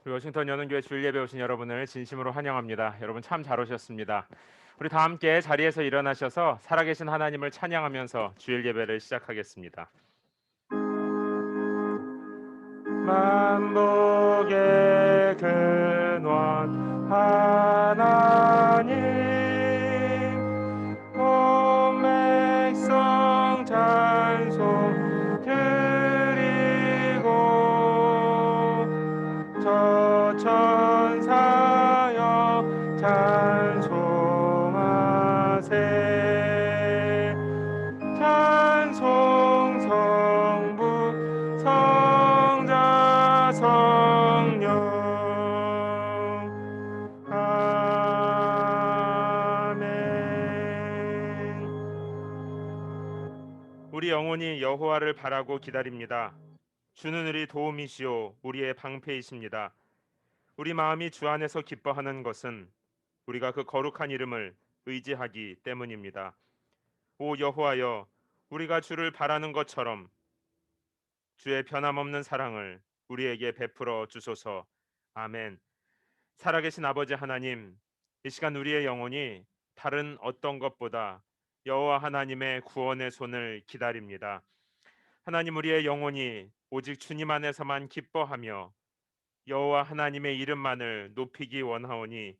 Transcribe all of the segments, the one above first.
우리 워싱턴 연은교회 주일 예배 오신 여러분을 진심으로 환영합니다. 여러분 참 잘 오셨습니다. 우리 다 함께 자리에서 일어나셔서 살아계신 하나님을 찬양하면서 주일 예배를 시작하겠습니다. 만복의 근원 하나님 온 백성 찬송 드리고 저 천사여 찬송하세 찬송 성부 성자 성령 아멘. 우리 영혼이 여호와를 바라고 기다립니다. 주는 우리 도움이시요 우리의 방패이십니다. 우리 마음이 주 안에서 기뻐하는 것은 우리가 그 거룩한 이름을 의지하기 때문입니다. 오 여호와여, 우리가 주를 바라는 것처럼 주의 변함없는 사랑을 우리에게 베풀어 주소서. 아멘. 살아계신 아버지 하나님, 이 시간 우리의 영혼이 다른 어떤 것보다 여호와 하나님의 구원의 손을 기다립니다. 하나님, 우리의 영혼이 오직 주님 안에서만 기뻐하며 여호와 하나님의 이름만을 높이기 원하오니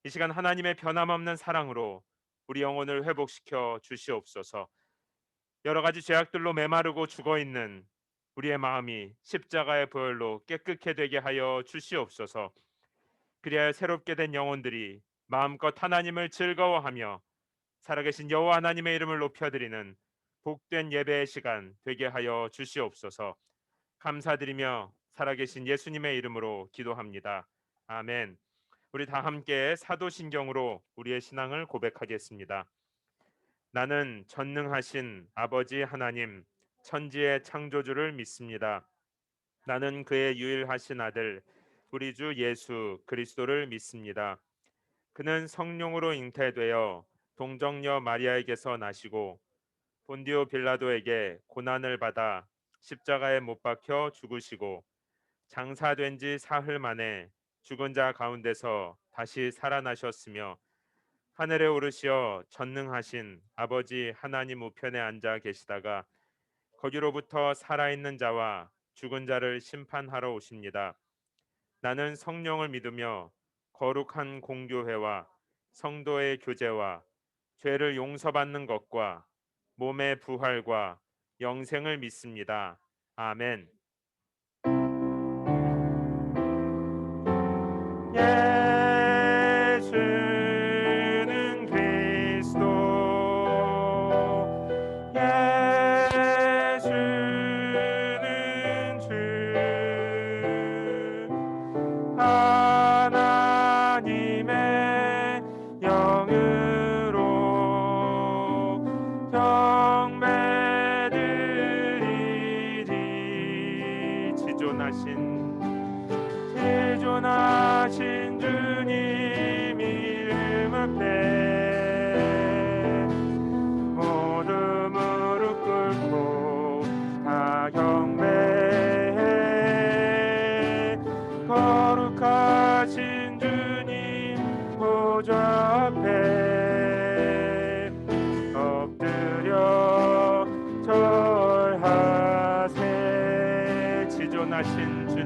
이 시간 하나님의 변함없는 사랑으로 우리 영혼을 회복시켜 주시옵소서. 여러 가지 죄악들로 메마르고 죽어 있는 우리의 마음이 십자가의 보혈로 깨끗게 되게 하여 주시옵소서. 그리하여 새롭게 된 영혼들이 마음껏 하나님을 즐거워하며 살아계신 여호와 하나님의 이름을 높여드리는 복된 예배의 시간 되게 하여 주시옵소서. 감사드리며 살아계신 예수님의 이름으로 기도합니다. 아멘. 우리 다 함께 사도신경으로 우리의 신앙을 고백하겠습니다. 나는 전능하신 아버지 하나님, 천지의 창조주를 믿습니다. 나는 그의 유일하신 아들, 우리 주 예수 그리스도를 믿습니다. 그는 성령으로 잉태되어 동정녀 마리아에게서 나시고 본디오 빌라도에게 고난을 받아 십자가에 못 박혀 죽으시고 장사된 지 사흘 만에 죽은 자 가운데서 다시 살아나셨으며 하늘에 오르시어 전능하신 아버지 하나님 우편에 앉아 계시다가 거기로부터 살아있는 자와 죽은 자를 심판하러 오십니다. 나는 성령을 믿으며 거룩한 공교회와 성도의 교제와 죄를 용서받는 것과 몸의 부활과 영생을 믿습니다. 아멘. 예수는 그리스도 예수는 주 하나님의 영으로 경배드리리 지존하신 주님 이름 앞에 모두 무릎 꿇고 다 경배해 거룩하신 주님 보좌 앞에 엎드려 절하세 지존하신 주님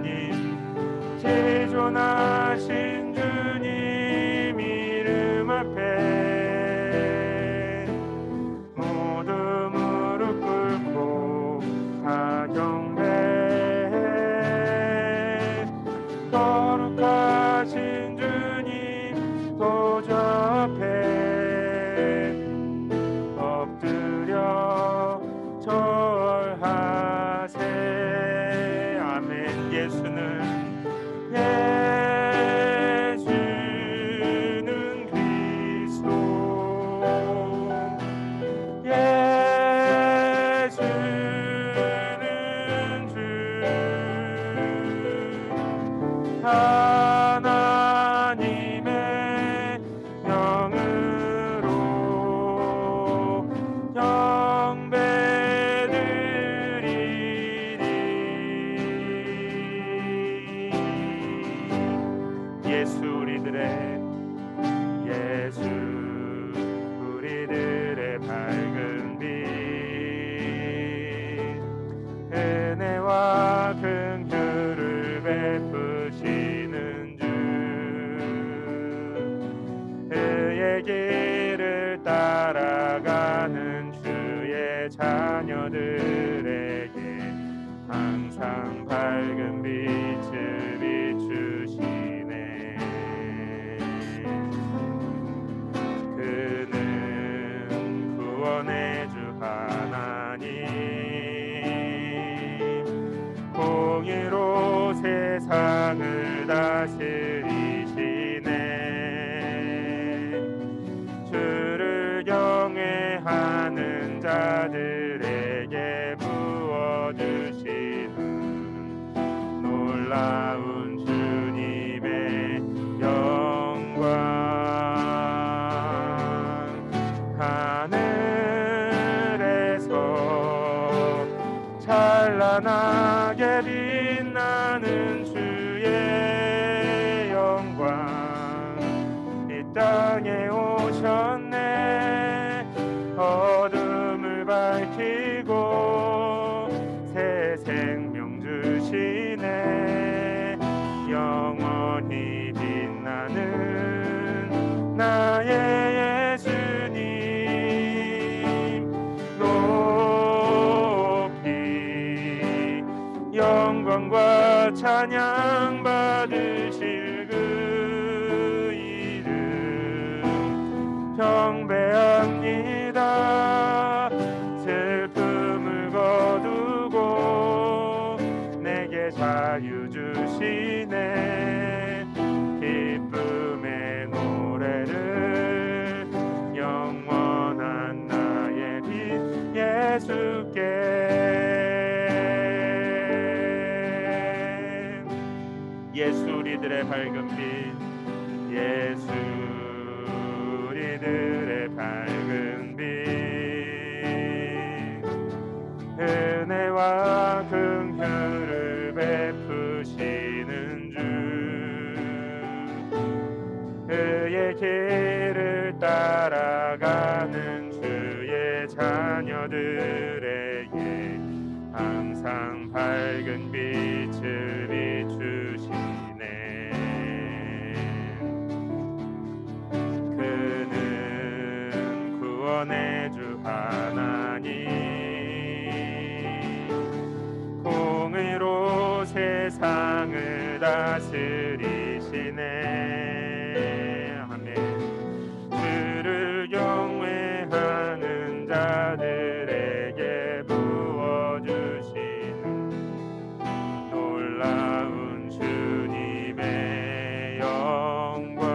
이름 앞에 모두 무릎 꿇고 다 경배해 거룩하신 주님 보좌 앞에 엎드려 절하세. 아멘. 예수는 은혜와 긍휼을 베푸시는 주, 그의 길을 따라가는 주의 자녀들에게 항상 밝은 빛을 비추시네. 그는 구원의 주 하나님, 공의로 세상을 다스리시네. 주를 경외하는 자들에게 부어주시는 놀라운 주님의 영광. 하늘에서 찬란하게 빛나는 주의 영광, 이 땅에 오셨네. 어둠을 밝히고 새 생명 주시네. 영원히 빛나는 나의 예수님, 높이 영광과 찬양 받으실 그 이름 경배합니다. 슬픔을 거두고 내게 자유 주시네. 기쁨의 노래를 영원한 나의 빛 예수께. 예수 우리들의 밝은 빛, 예수 우리들의 밝은 빛, 은혜와 긍휼을 베푸시는 주, 그의 길을 따라가는 주의 자녀들에게 항상 밝은 빛을 비추시네. 그는 구원의 주 하나님, 공의로 세상을 다스리시네. 아멘. 주를 경외하는 자들에게 부어주시는 놀라운 주님의 영광.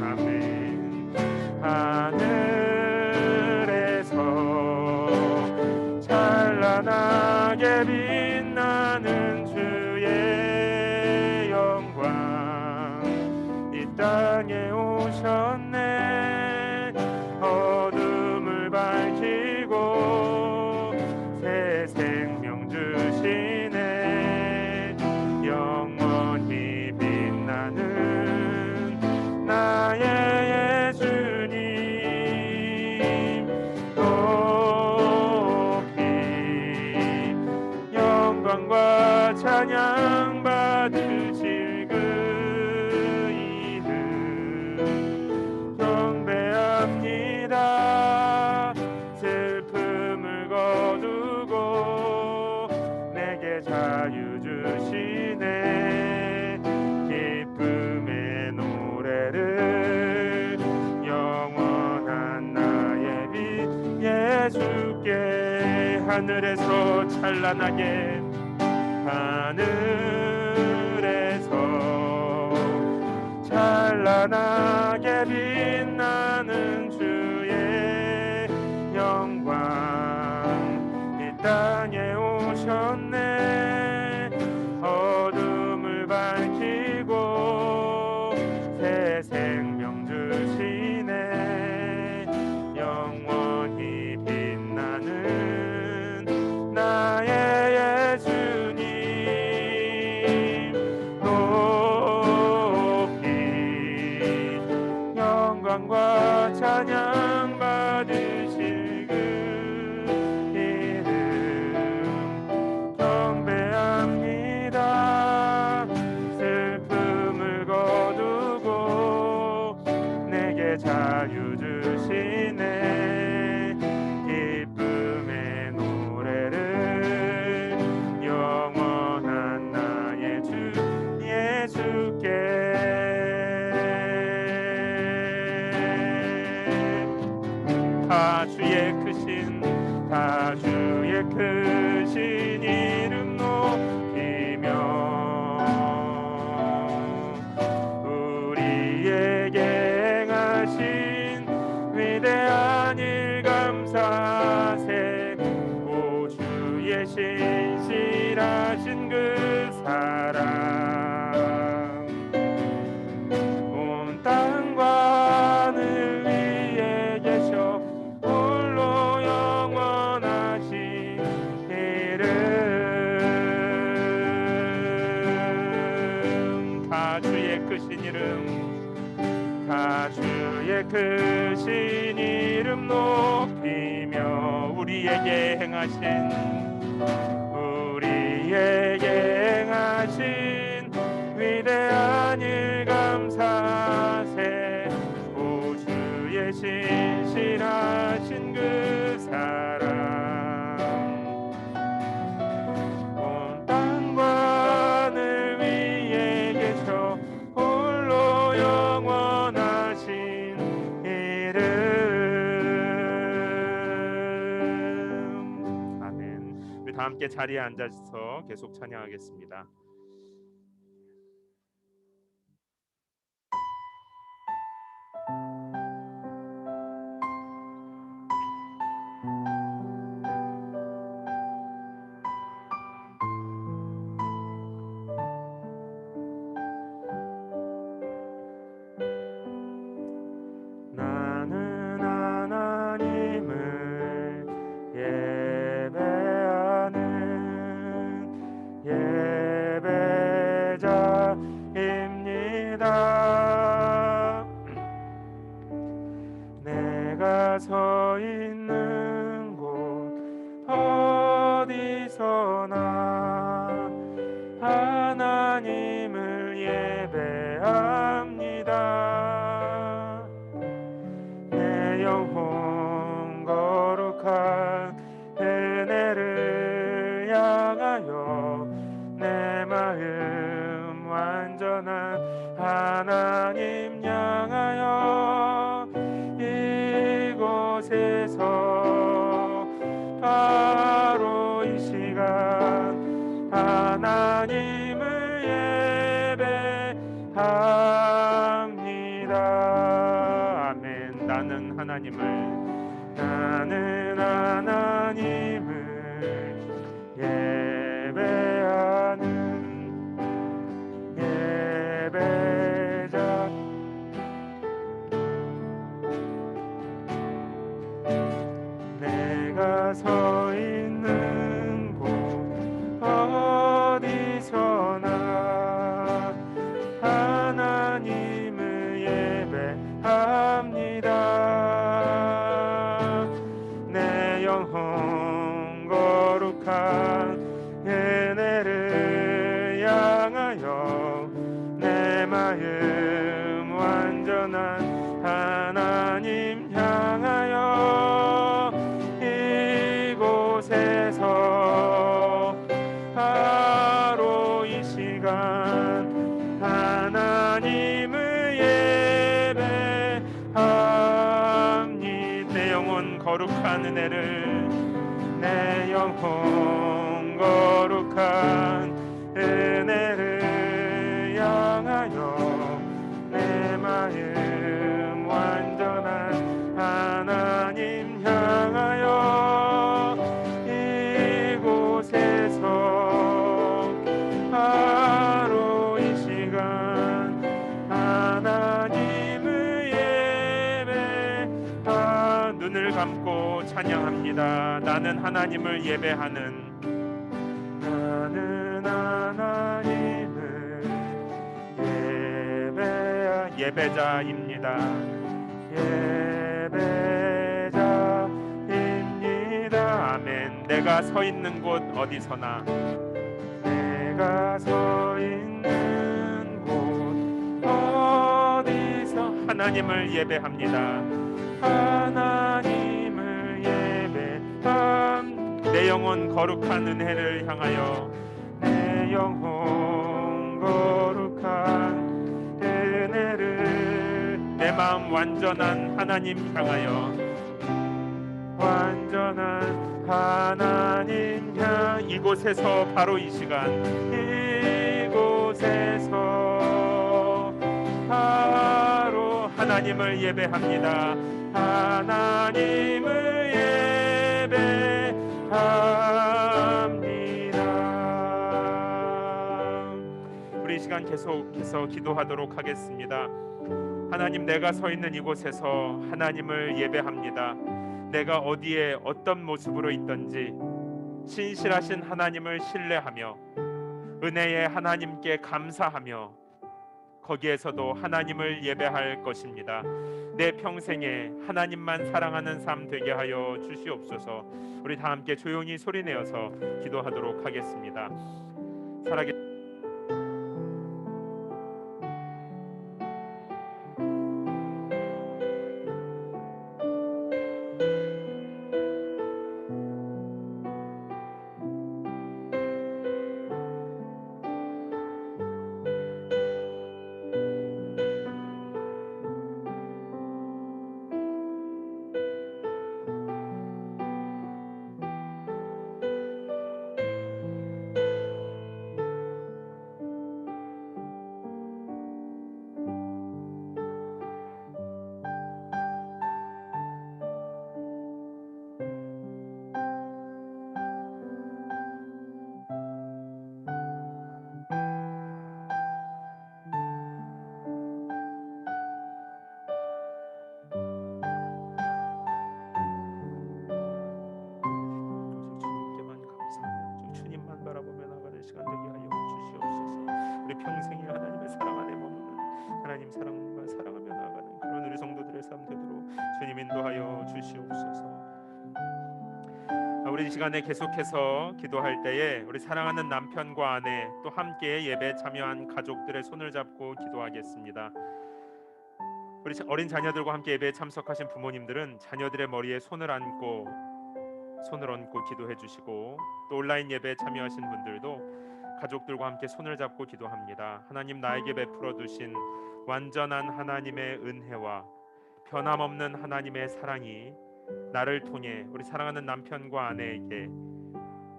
아멘. 하늘에서 찬란하게 빛나는 주의 영광, 이 땅에 오셨네. 어둠을 밝히고 새 생명 주시네. 영원히 빛나는 나의 예수님, 높이 영광과 찬양 받으실 그 이름 경배합니다. 슬픔을 거두고 내게 자유 주시네. 기쁨의 노래를 영원한 나의 빛 예수께. 하늘에서 찬란하게, 하늘에서 찬란하게 빛나는 주의 영광, 이 땅에 오셨네. 어둠을 밝히고 새 생명 주시네. 영원히 빛나는 나의 예수님, 높이 영광과 찬양 받으실 그 이름 신실하신 그 사랑 온 땅과 하늘 위에 계셔 홀로 영원하신 이름 다 주의 크신 이름 다 주의 크신 이름 높이며 우리에게 행하신 위대한 일 감사세 오 주의 신실하신 그 사랑 온 땅과 하늘 위에 계셔 홀로 영원하신 이름 아멘. 우리 다 함께 자리에 앉아서 계속 찬양하겠습니다. 나는 하나님을 예배하는 예배자입니다. 내가 서 있는 곳 어디서나 하나님을 예배합니다. 내 영혼 거룩한 은혜를 향하여 내 마음 완전한 하나님 향하여 이곳에서 바로 이 시간 하나님을 예배합니다. 아멘. 나는 하나님을 예배하는 예배자 내가 서 있는 곳 어디서나 하나님을 예배합니다. 내 영혼 거룩한 은혜를 향하여 내 마음 완전한 하나님 향하여 이곳에서 바로 이 시간 하나님을 예배합니다. 내 영혼 거룩한 은혜를 내 영혼 거룩한 은혜를 향하여 내 마음 완전한 하나님 향하여 이곳에서 바로 이 시간 하나님을 예배하 눈을 감고 찬양합니다. 나는 하나님을 예배하는 예배자입니다. 예배자입니다. 아멘. 내가 서 있는 곳 어디서나 내가 서 있는 곳 어디서 하나님을 예배합니다. 하나님을 예배함 내 영혼 거룩한 은혜를 향하여 내 영혼 거룩한 은혜를 내 마음 완전한 하나님 향하여 완전한 하나님 향 이곳에서 바로 이 시간 이곳에서 바로 하나님을 예배합니다. 하나님을 예배합니다. 시간 계속해서 기도하도록 하겠습니다. 하나님, 내가 서 있는 이곳에서 하나님을 예배합니다. 내가 어디에 어떤 모습으로 있든지 신실하신 하나님을 신뢰하며 은혜의 하나님께 감사하며 거기에서도 하나님을 예배할 것입니다. 내 평생에 하나님만 사랑하는 삶 되게 하여 주시옵소서. 우리 다 함께 조용히 소리내어서 기도하도록 하겠습니다. 살아계신 주님께만 감사하며 주님만 바라보며 나가는 시간 되게 하여 주시옵소서. 우리 평생에 하나님의 사랑 안에 머무는 하나님 사랑과 사랑하며 나아가는 그런 우리 성도들의 삶 되도록 주님 인도하여 주시옵소서. 우리 이 시간에 계속해서 기도할 때에 우리 사랑하는 남편과 아내 또 함께 예배에 참여한 가족들의 손을 잡고 기도하겠습니다. 우리 어린 자녀들과 함께 예배에 참석하신 부모님들은 자녀들의 머리에 손을 얹고 기도해 주시고, 또 온라인 예배에 참여하신 분들도 가족들과 함께 손을 잡고 기도합니다. 하나님, 나에게 베풀어 두신 완전한 하나님의 은혜와 변함없는 하나님의 사랑이 나를 통해 우리 사랑하는 남편과 아내에게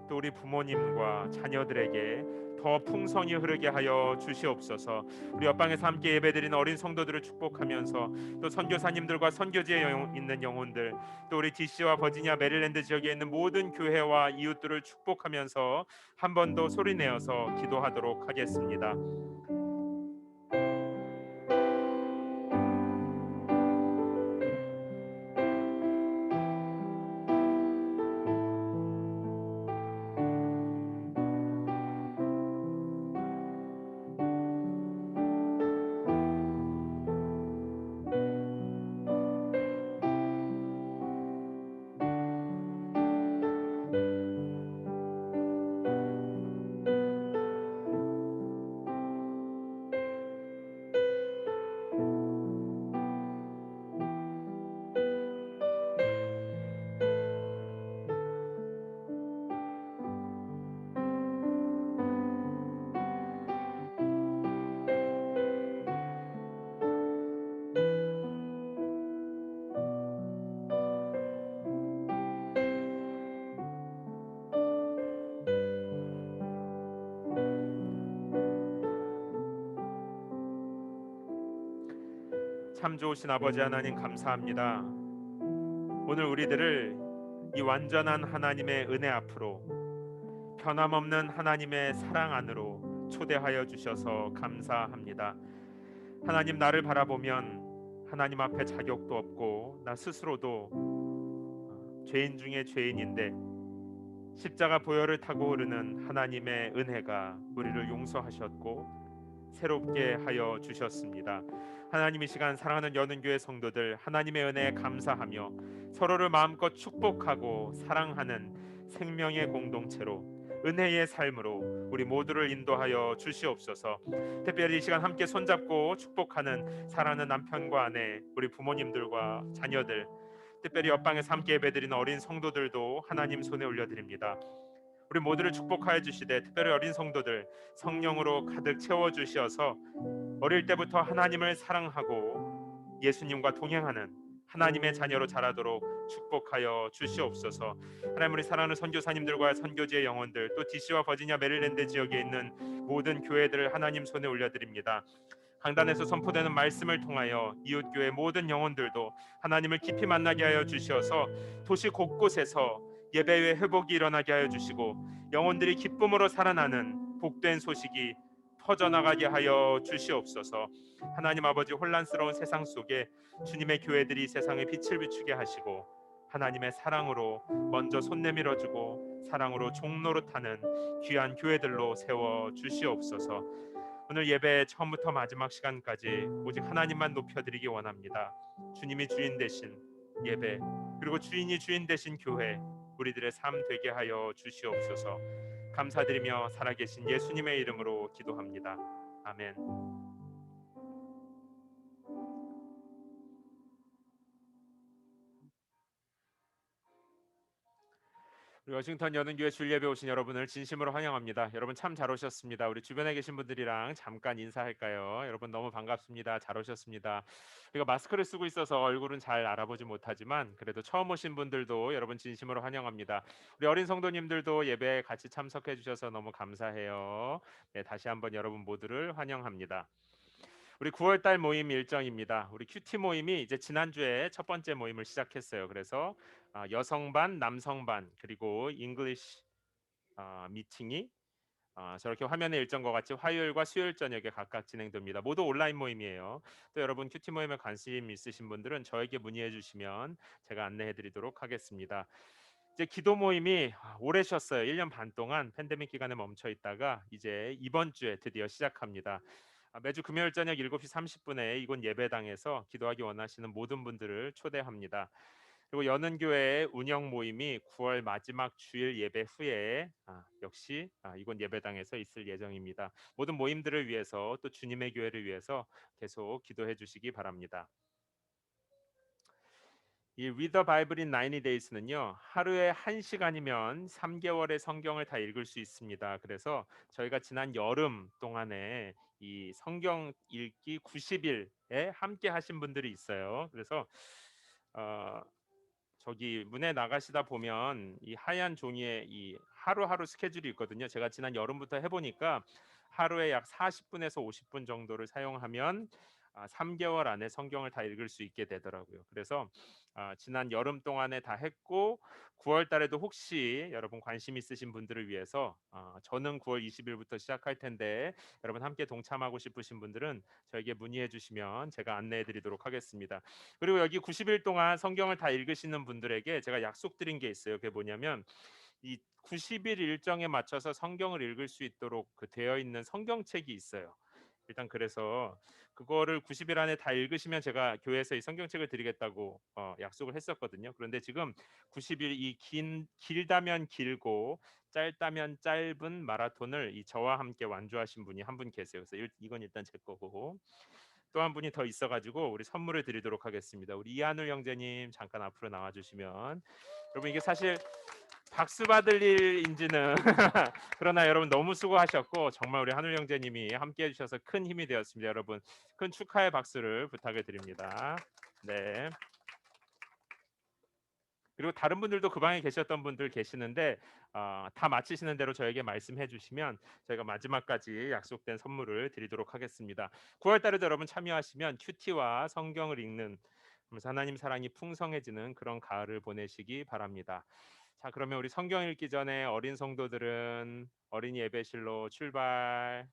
또 우리 부모님과 자녀들에게 더 풍성히 흐르게 하여 주시옵소서. 우리 옆방에서 함께 예배드리는 어린 성도들을 축복하면서 또 선교사님들과 선교지에 있는 영혼들, 또 우리 DC와 버지니아 메릴랜드 지역에 있는 모든 교회와 이웃들을 축복하면서 한 번 더 소리내어서 기도하도록 하겠습니다. 참 좋으신 아버지 하나님, 감사합니다. 오늘 우리들을 이 완전한 하나님의 은혜 앞으로, 변함없는 하나님의 사랑 안으로 초대하여 주셔서 감사합니다. 하나님, 나를 바라보면 하나님 앞에 자격도 없고 나 스스로도 죄인 중에 죄인인데 십자가 보혈을 타고 흐르는 하나님의 은혜가 우리를 용서하셨고 새롭게 하여 주셨습니다. 하나님, 이 시간 사랑하는 여는교회 성도들, 하나님의 은혜에 감사하며 서로를 마음껏 축복하고 사랑하는 생명의 공동체로, 은혜의 삶으로 우리 모두를 인도하여 주시옵소서. 특별히 이 시간 함께 손잡고 축복하는 사랑하는 남편과 아내, 우리 부모님들과 자녀들, 특별히 옆방에서 함께 예배드리는 어린 성도들도 하나님 손에 올려드립니다. 우리 모두를 축복하여 주시되, 특별히 어린 성도들 성령으로 가득 채워주셔서 어릴 때부터 하나님을 사랑하고 예수님과 동행하는 하나님의 자녀로 자라도록 축복하여 주시옵소서. 하나님, 우리 사랑하는 선교사님들과 선교지의 영혼들, 또 DC와 버지니아 메릴랜드 지역에 있는 모든 교회들을 하나님 손에 올려드립니다. 강단에서 선포되는 말씀을 통하여 이웃교회 모든 영혼들도 하나님을 깊이 만나게 하여 주시어서 도시 곳곳에서 예배의 회복이 일어나게 하여 주시고 영혼들이 기쁨으로 살아나는 복된 소식이 퍼져나가게 하여 주시옵소서. 하나님 아버지, 혼란스러운 세상 속에 주님의 교회들이 세상에 빛을 비추게 하시고 하나님의 사랑으로 먼저 손 내밀어 주고 사랑으로 종로로 타는 귀한 교회들로 세워 주시옵소서. 오늘 예배 처음부터 마지막 시간까지 오직 하나님만 높여드리기 원합니다. 주님이 주인 되신 예배, 그리고 주인이 주인 되신 교회, 우리들의 삶 되게 하여 주시옵소서. 감사드리며 살아계신 예수님의 이름으로 기도합니다. 아멘. 우리 워싱턴 여는교회 주일예배 오신 여러분을 진심으로 환영합니다. 여러분 참 잘 오셨습니다. 우리 주변에 계신 분들이랑 잠깐 인사할까요? 여러분 너무 반갑습니다. 잘 오셨습니다. 우리가 마스크를 쓰고 있어서 얼굴은 잘 알아보지 못하지만 그래도 처음 오신 분들도 여러분 진심으로 환영합니다. 우리 어린 성도님들도 예배에 같이 참석해 주셔서 너무 감사해요. 네, 다시 한번 여러분 모두를 환영합니다. 우리 9월 달 모임 일정입니다. 우리 큐티 모임이 이제 지난주에 첫 번째 모임을 시작했어요. 그래서 여성 반, 남성 반, 그리고 잉글리시 미팅이 저렇게 화면의 일정과 같이 화요일과 수요일 저녁에 각각 진행됩니다. 모두 온라인 모임이에요. 또 여러분 큐티 모임에 관심 있으신 분들은 저에게 문의해 주시면 제가 안내해 드리도록 하겠습니다. 이제 기도 모임이 오래 쉬었어요. 1년 반 동안 팬데믹 기간에 멈춰 있다가 이제 이번 주에 드디어 시작합니다. 매주 금요일 저녁 7시 30분에 이곳 예배당에서 기도하기 원하시는 모든 분들을 초대합니다. 그리고 여는교회 운영 모임이 9월 마지막 주일 예배 후에 역시 이곳 예배당에서 있을 예정입니다. 모든 모임들을 위해서 또 주님의 교회를 위해서 계속 기도해 주시기 바랍니다. 이 Read the Bible in 90 Days는요, 하루에 1시간이면 3개월의 성경을 다 읽을 수 있습니다. 그래서 저희가 지난 여름 동안에 이 성경 읽기 90일에 함께 하신 분들이 있어요. 그래서 어, 저기 문에 나가시다 보면 이 하얀 종이에 이 하루하루 스케줄이 있거든요. 제가 지난 여름부터 해보니까 하루에 약 40분에서 50분 정도를 사용하면 3개월 안에 성경을 다 읽을 수 있게 되더라고요. 그래서 지난 여름 동안에 다 했고 9월 달에도 혹시 여러분 관심 있으신 분들을 위해서 저는 9월 20일부터 시작할 텐데 여러분 함께 동참하고 싶으신 분들은 저에게 문의해 주시면 제가 안내해 드리도록 하겠습니다. 그리고 여기 90일 동안 성경을 다 읽으시는 분들에게 제가 약속드린 게 있어요. 그게 뭐냐면 이 90일 일정에 맞춰서 성경을 읽을 수 있도록 되어 있는 성경책이 있어요. 일단 그래서 그거를 90일 안에 다 읽으시면 제가 교회에서 이 성경책을 드리겠다고 약속을 했었거든요. 그런데 지금 90일 이 길다면 길고 짧다면 짧은 마라톤을 이 저와 함께 완주하신 분이 한 분 계세요. 그래서 이건 일단 제 거고 또 한 분이 더 있어가지고 우리 선물을 드리도록 하겠습니다. 우리 이한울 형제님 잠깐 앞으로 나와주시면 여러분 이게 사실 박수 받을 일인지는 그러나 여러분 너무 수고하셨고 정말 우리 한울 형제님이 함께 해주셔서 큰 힘이 되었습니다. 여러분 큰 축하의 박수를 부탁을 드립니다. 네. 그리고 다른 분들도 그 방에 계셨던 분들 계시는데 다 마치시는 대로 저에게 말씀해 주시면 저희가 마지막까지 약속된 선물을 드리도록 하겠습니다. 9월 달에도 여러분 참여하시면 큐티와 성경을 읽는 하나님 사랑이 풍성해지는 그런 가을을 보내시기 바랍니다. 자, 그러면 우리 성경 읽기 전에 어린 성도들은 어린이 예배실로 출발.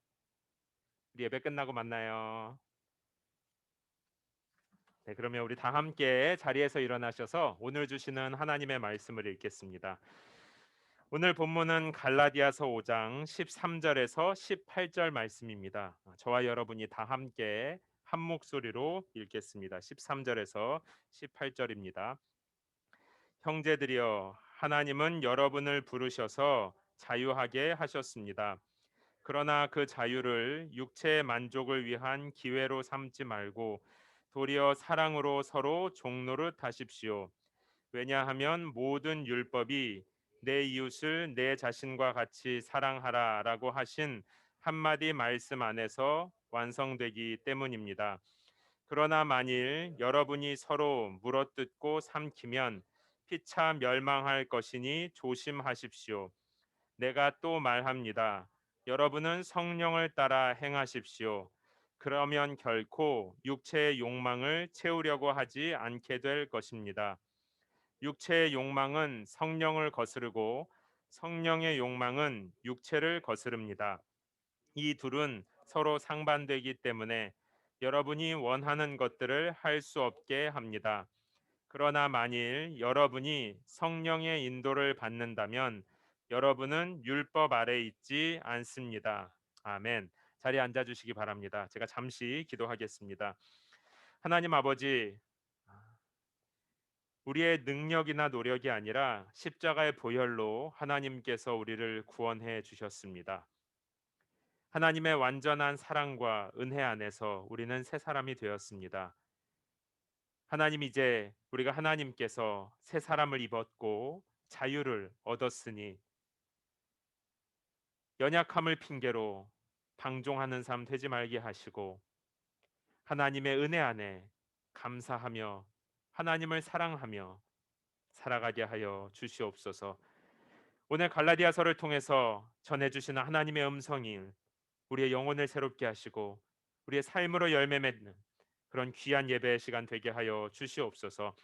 우리 예배 끝나고 만나요. 네, 그러면 우리 다 함께 자리에서 일어나셔서 오늘 주시는 하나님의 말씀을 읽겠습니다. 오늘 본문은 갈라디아서 5장 13절에서 18절 말씀입니다. 저와 여러분이 다 함께 한 목소리로 읽겠습니다. 13절에서 18절입니다. 형제들이여, 하나님은 여러분을 부르셔서 자유하게 하셨습니다. 그러나 그 자유를 육체의 만족을 위한 기회로 삼지 말고 도리어 사랑으로 서로 종노릇 하십시오. 왜냐하면 모든 율법이 내 이웃을 내 자신과 같이 사랑하라라고 하신 한마디 말씀 안에서 완성되기 때문입니다. 그러나 만일 여러분이 서로 물어뜯고 삼키면 피차 멸망할 것이니 조심하십시오. 내가 또 말합니다. 여러분은 성령을 따라 행하십시오. 그러면 결코 육체의 욕망을 채우려고 하지 않게 될 것입니다. 육체의 욕망은 성령을 거스르고 성령의 욕망은 육체를 거스릅니다. 이 둘은 서로 상반되기 때문에 여러분이 원하는 것들을 할 수 없게 합니다. 그러나 만일 여러분이 성령의 인도를 받는다면 여러분은 율법 아래 있지 않습니다. 아멘. 자리에 앉아 주시기 바랍니다. 제가 잠시 기도하겠습니다. 하나님 아버지, 우리의 능력이나 노력이 아니라 십자가의 보혈로 하나님께서 우리를 구원해 주셨습니다. 하나님의 완전한 사랑과 은혜 안에서 우리는 새 사람이 되었습니다. 하나님, 이제 우리가 하나님께서 새 사람을 입었고 자유를 얻었으니 연약함을 핑계로 방종하는 삶 되지 말게 하시고 하나님의 은혜 안에 감사하며 하나님을 사랑하며 살아가게 하여 주시옵소서. 오늘 갈라디아서를 통해서 전해주시는 하나님의 음성이 우리의 영혼을 새롭게 하시고 우리의 삶으로 열매 맺는 그런 귀한 예배의 시간 되게 하여 주시옵소서.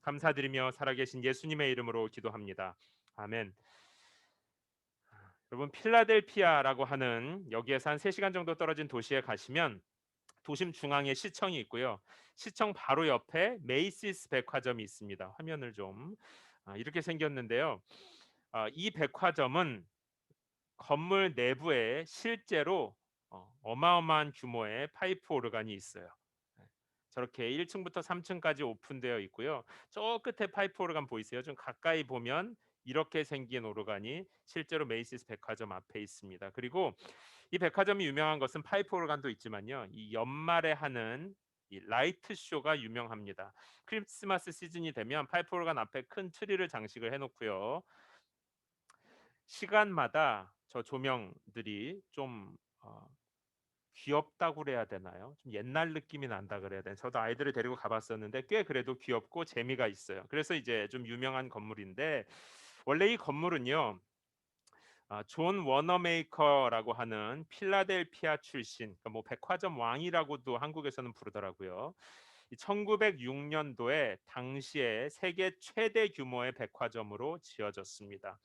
감사드리며 살아계신 예수님의 이름으로 기도합니다. 아멘. 여러분, 필라델피아라고 하는 여기에서 한 3시간 정도 떨어진 도시에 가시면 도심 중앙에 시청이 있고요. 시청 바로 옆에 메이시스 백화점이 있습니다. 화면을 좀 이렇게 생겼는데요. 이 백화점은 건물 내부에 실제로 어마어마한 규모의 파이프 오르간이 있어요. 네. 저렇게 1층부터 3층까지 오픈되어 있고요. 저 끝에 파이프 오르간 보이세요? 좀 가까이 보면 이렇게 생긴 오르간이 실제로 메이시스 백화점 앞에 있습니다. 그리고 이 백화점이 유명한 것은 파이프 오르간도 있지만요. 이 연말에 하는 이 라이트 쇼가 유명합니다. 크리스마스 시즌이 되면 파이프 오르간 앞에 큰 트리를 장식을 해놓고요. 시간마다 저 조명들이 좀 귀엽다고 그래야 되나요? 좀 옛날 느낌이 난다 그래야 되나? 저도 아이들을 데리고 가봤었는데 꽤 그래도 귀엽고 재미가 있어요. 그래서 이제 좀 유명한 건물인데 원래 이 건물은요. 존 워너메이커라고 하는 필라델피아 출신, 그러니까 뭐 백화점 왕이라고도 한국에서는 부르더라고요. 1906년도에 당시에 세계 최대 규모의 백화점으로 지어졌습니다.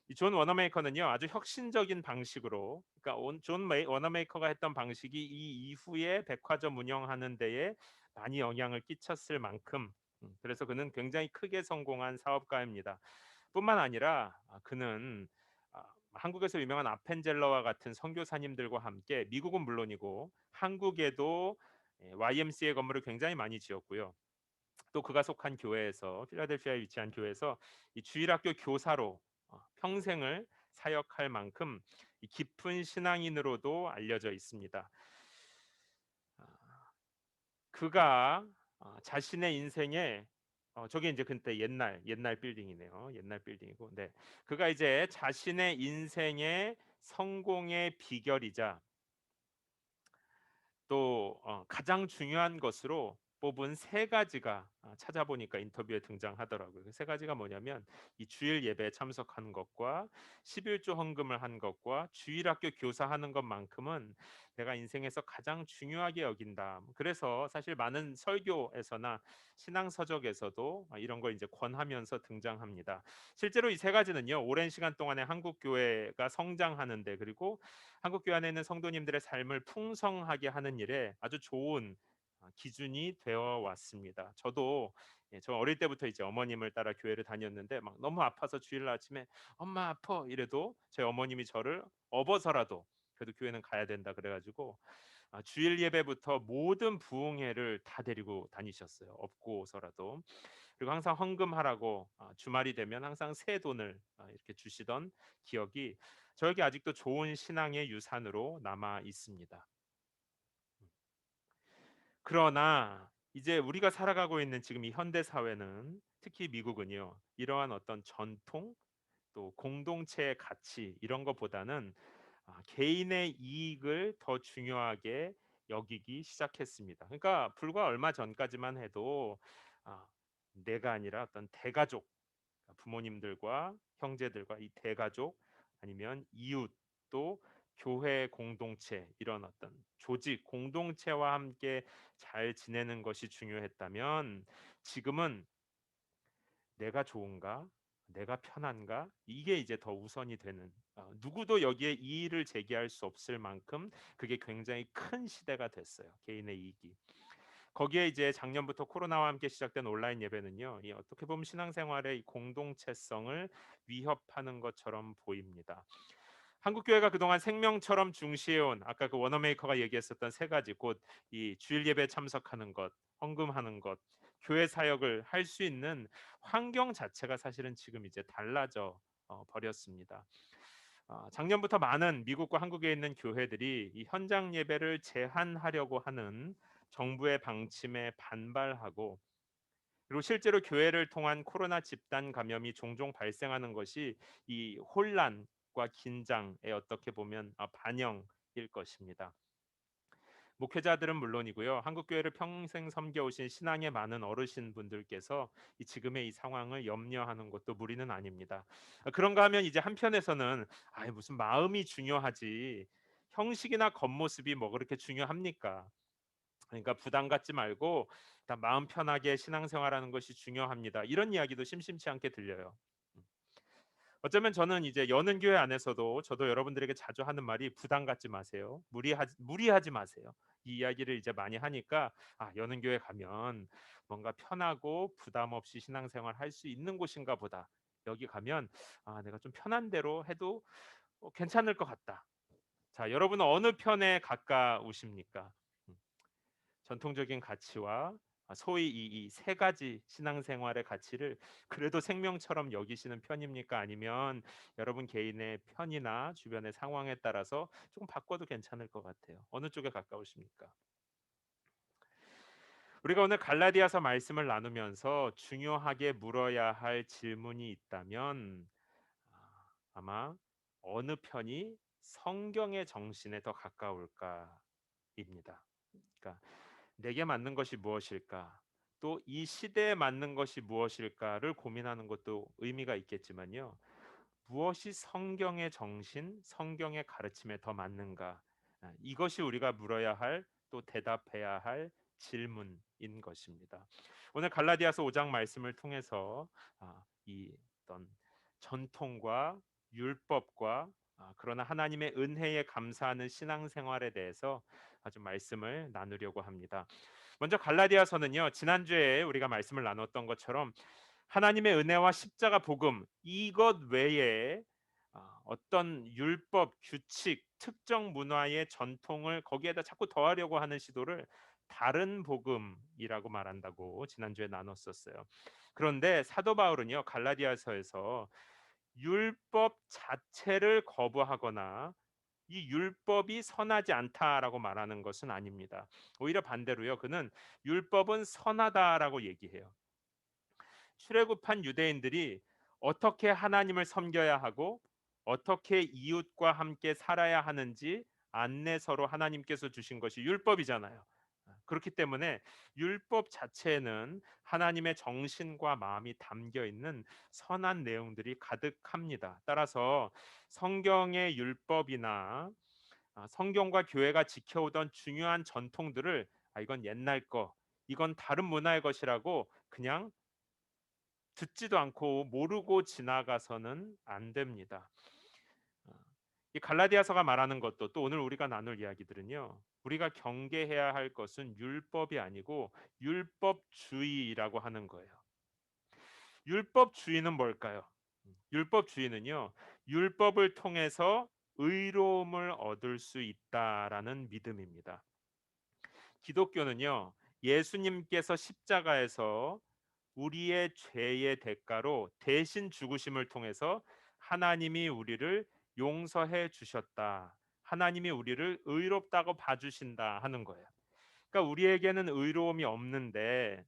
이 존 워너메이커는요 아주 혁신적인 방식으로, 그러니까 워너메이커가 했던 방식이 이 이후에 백화점 운영하는 데에 많이 영향을 끼쳤을 만큼, 그래서 그는 굉장히 크게 성공한 사업가입니다. 뿐만 아니라 그는 한국에서 유명한 아펜젤러와 같은 선교사님들과 함께 미국은 물론이고 한국에도 YMCA 건물을 굉장히 많이 지었고요. 또 그가 속한 교회에서, 필라델피아에 위치한 교회에서 이 주일학교 교사로 평생을 사역할 만큼 이 깊은 신앙인으로도 알려져 있습니다. 그가 자신의 인생에 저게 이제 그때 옛날 빌딩이네요. 옛날 빌딩이고, 네. 그가 이제 자신의 인생의 성공의 비결이자 또 가장 중요한 것으로 뽑은 세 가지가 찾아보니까 인터뷰에 등장하더라고요. 그 세 가지가 뭐냐면 이 주일 예배에 참석하는 것과 11조 헌금을 한 것과 주일학교 교사하는 것만큼은 내가 인생에서 가장 중요하게 여긴다. 그래서 사실 많은 설교에서나 신앙 서적에서도 이런 걸 이제 권하면서 등장합니다. 실제로 이 세 가지는요. 오랜 시간 동안에 한국 교회가 성장하는데, 그리고 한국 교회 안에 있는 성도님들의 삶을 풍성하게 하는 일에 아주 좋은 기준이 되어 왔습니다. 저도 저 어릴 때부터 이제 어머님을 따라 교회를 다녔는데 막 너무 아파서 주일 아침에 엄마 아파 이래도 저희 어머님이 저를 업어서라도 그래도 교회는 가야 된다 그래가지고 주일 예배부터 모든 부흥회를 다 데리고 다니셨어요. 업고서라도. 그리고 항상 헌금하라고 주말이 되면 항상 새 돈을 이렇게 주시던 기억이 저에게 아직도 좋은 신앙의 유산으로 남아 있습니다. 그러나 이제 우리가 살아가고 있는 지금 이 현대 사회는, 특히 미국은요, 이러한 어떤 전통 또 공동체의 가치 이런 것보다는 개인의 이익을 더 중요하게 여기기 시작했습니다. 그러니까 불과 얼마 전까지만 해도 아, 내가 아니라 어떤 대가족, 부모님들과 형제들과 이 대가족, 아니면 이웃, 또 교회 공동체, 이런 어떤 조직 공동체와 함께 잘 지내는 것이 중요했다면 지금은 내가 좋은가? 내가 편한가? 이게 이제 더 우선이 되는 누구도 여기에 이의를 제기할 수 없을 만큼 그게 굉장히 큰 시대가 됐어요. 개인의 이익이. 거기에 이제 작년부터 코로나와 함께 시작된 온라인 예배는요. 이 어떻게 보면 신앙생활의 이 공동체성을 위협하는 것처럼 보입니다. 한국 교회가 그동안 생명처럼 중시해온 아까 그 워너메이커가 얘기했었던 세 가지 곧 이 주일 예배 참석하는 것, 헌금하는 것, 교회 사역을 할 수 있는 환경 자체가 사실은 지금 이제 달라져 버렸습니다. 작년부터 많은 미국과 한국에 있는 교회들이 이 현장 예배를 제한하려고 하는 정부의 방침에 반발하고 그리고 실제로 교회를 통한 코로나 집단 감염이 종종 발생하는 것이 이 혼란과 긴장에 어떻게 보면 반영일 것입니다. 목회자들은 물론이고요. 한국 교회를 평생 섬겨오신 신앙의 많은 어르신분들께서 이 지금의 이 상황을 염려하는 것도 무리는 아닙니다. 그런가 하면 이제 한편에서는 무슨 마음이 중요하지 형식이나 겉모습이 뭐 그렇게 중요합니까? 그러니까 부담 갖지 말고 일단 마음 편하게 신앙생활하는 것이 중요합니다. 이런 이야기도 심심치 않게 들려요. 음. 어쩌면 저는 이제 여는 교회 안에서도 저도 여러분들에게 자주 하는 말이 부담 갖지 마세요. 무리하지 마세요. 이 이야기를 이제 많이 하니까 여는 교회 가면 뭔가 편하고 부담 없이 신앙생활 할 수 있는 곳인가 보다. 여기 가면 내가 좀 편한 대로 해도 괜찮을 것 같다. 자, 여러분은 어느 편에 가까우십니까? 음. 전통적인 가치와 소위 이 세 가지 신앙생활의 가치를 그래도 생명처럼 여기시는 편입니까? 아니면 여러분 개인의 편이나 주변의 상황에 따라서 조금 바꿔도 괜찮을 것 같아요. 어느 쪽에 가까우십니까? 우리가 오늘 갈라디아서 말씀을 나누면서 중요하게 물어야 할 질문이 있다면 아마 어느 편이 성경의 정신에 더 가까울까입니다. 그러니까 내게 맞는 것이 무엇일까? 또 이 시대에 맞는 것이 무엇일까를 고민하는 것도 의미가 있겠지만요. 무엇이 성경의 정신, 성경의 가르침에 더 맞는가? 이것이 우리가 물어야 할 또 대답해야 할 질문인 것입니다. 오늘 갈라디아서 5장 말씀을 통해서 이 어떤 전통과 율법과 그러나 하나님의 은혜에 감사하는 신앙생활에 대해서 아주 말씀을 나누려고 합니다. 먼저 갈라디아서는요. 지난주에 우리가 말씀을 나눴던 것처럼 하나님의 은혜와 십자가 복음 이것 외에 어떤 율법, 규칙, 특정 문화의 전통을 거기에다 자꾸 더하려고 하는 시도를 다른 복음이라고 말한다고 지난주에 나눴었어요. 그런데 사도 바울은요. 갈라디아서에서 율법 자체를 거부하거나 이 율법이 선하지 않다라고 말하는 것은 아닙니다. 오히려 반대로요. 그는 율법은 선하다라고 얘기해요. 출애굽한 유대인들이 어떻게 하나님을 섬겨야 하고 어떻게 이웃과 함께 살아야 하는지 안내서로 하나님께서 주신 것이 율법이잖아요. 그렇기 때문에 율법 자체에는 하나님의 정신과 마음이 담겨 있는 선한 내용들이 가득합니다. 따라서 성경의 율법이나 성경과 교회가 지켜오던 중요한 전통들을 이건 옛날 거, 이건 다른 문화의 것이라고 그냥 듣지도 않고 모르고 지나가서는 안 됩니다. 어, 이 갈라디아서가 말하는 것도 또 오늘 우리가 나눌 이야기들은요. 우리가 경계해야 할 것은 율법이 아니고 율법주의라고 하는 거예요. 율법주의는 뭘까요? 율법주의는요. 율법을 통해서 의로움을 얻을 수 있다라는 믿음입니다. 기독교는요. 예수님께서 십자가에서 우리의 죄의 대가로 대신 죽으심을 통해서 하나님이 우리를 용서해 주셨다. 하나님이 우리를 의롭다고 봐주신다 하는 거예요. 그러니까 우리에게는 의로움이 없는데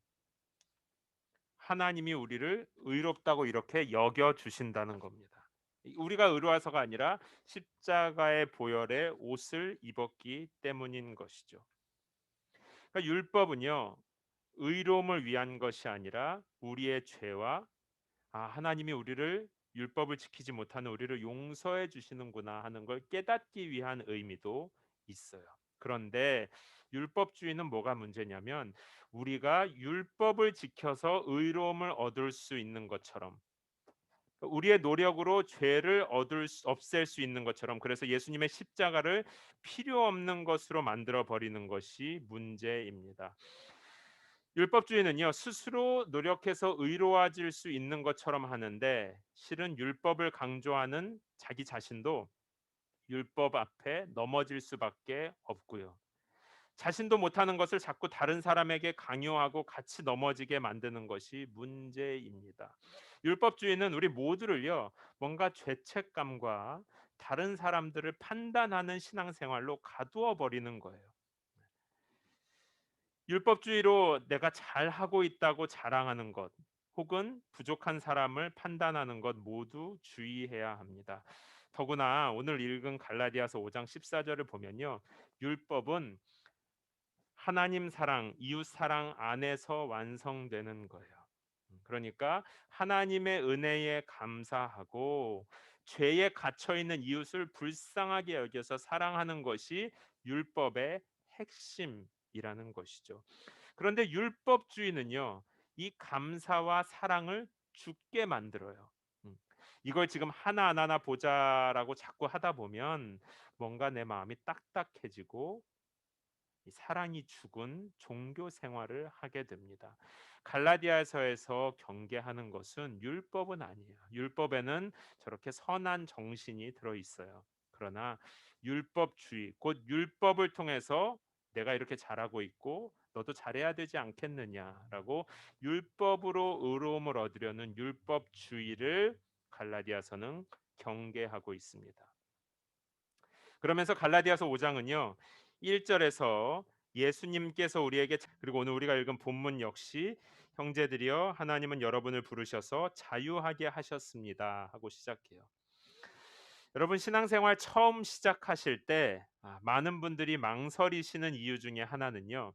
하나님이 우리를 의롭다고 이렇게 여겨 주신다는 겁니다. 우리가 의로워서가 아니라 십자가의 보혈의 옷을 입었기 때문인 것이죠. 그러니까 율법은요. 의로움을 위한 것이 아니라 우리의 죄와 하나님이 우리를 율법을 지키지 못하는 우리를 용서해 주시는구나 하는 걸 깨닫기 위한 의미도 있어요. 그런데 율법주의는 뭐가 문제냐면 우리가 율법을 지켜서 의로움을 얻을 수 있는 것처럼 우리의 노력으로 죄를 없앨 수 있는 것처럼, 그래서 예수님의 십자가를 필요 없는 것으로 만들어 버리는 것이 문제입니다. 율법주의는요, 스스로 노력해서 의로워질 수 있는 것처럼 하는데, 실은 율법을 강조하는 자기 자신도 율법 앞에 넘어질 수밖에 없고요. 자신도 못하는 것을 자꾸 다른 사람에게 강요하고 같이 넘어지게 만드는 것이 문제입니다. 율법주의는 우리 모두를요, 뭔가 죄책감과 다른 사람들을 판단하는 신앙생활로 가두어 버리는 거예요. 율법주의로 내가 잘하고 있다고 자랑하는 것, 혹은 부족한 사람을 판단하는 것 모두 주의해야 합니다. 더구나 오늘 읽은 갈라디아서 5장 14절을 보면요, 율법은 하나님 사랑, 이웃 사랑 안에서 완성되는 거예요. 그러니까 하나님의 은혜에 감사하고 죄에 갇혀 있는 이웃을 불쌍하게 여겨서 사랑하는 것이 율법의 핵심이라는 것이죠. 그런데 율법주의는요, 이 감사와 사랑을 죽게 만들어요. 음, 이걸 지금 하나하나 보자라고 자꾸 하다 보면 뭔가 내 마음이 딱딱해지고 이 사랑이 죽은 종교 생활을 하게 됩니다. 갈라디아서에서 경계하는 것은 율법은 아니에요. 율법에는 저렇게 선한 정신이 들어 있어요. 그러나 율법주의, 곧 율법을 통해서 내가 이렇게 잘하고 있고 너도 잘해야 되지 않겠느냐라고 율법으로 의로움을 얻으려는 율법주의를 갈라디아서는 경계하고 있습니다. 그러면서 갈라디아서 5장은요. 1절에서 예수님께서 우리에게, 그리고 오늘 우리가 읽은 본문 역시 형제들이여 하나님은 여러분을 부르셔서 자유하게 하셨습니다 하고 시작해요. 여러분, 신앙생활 처음 시작하실 때 많은 분들이 망설이시는 이유 중에 하나는요,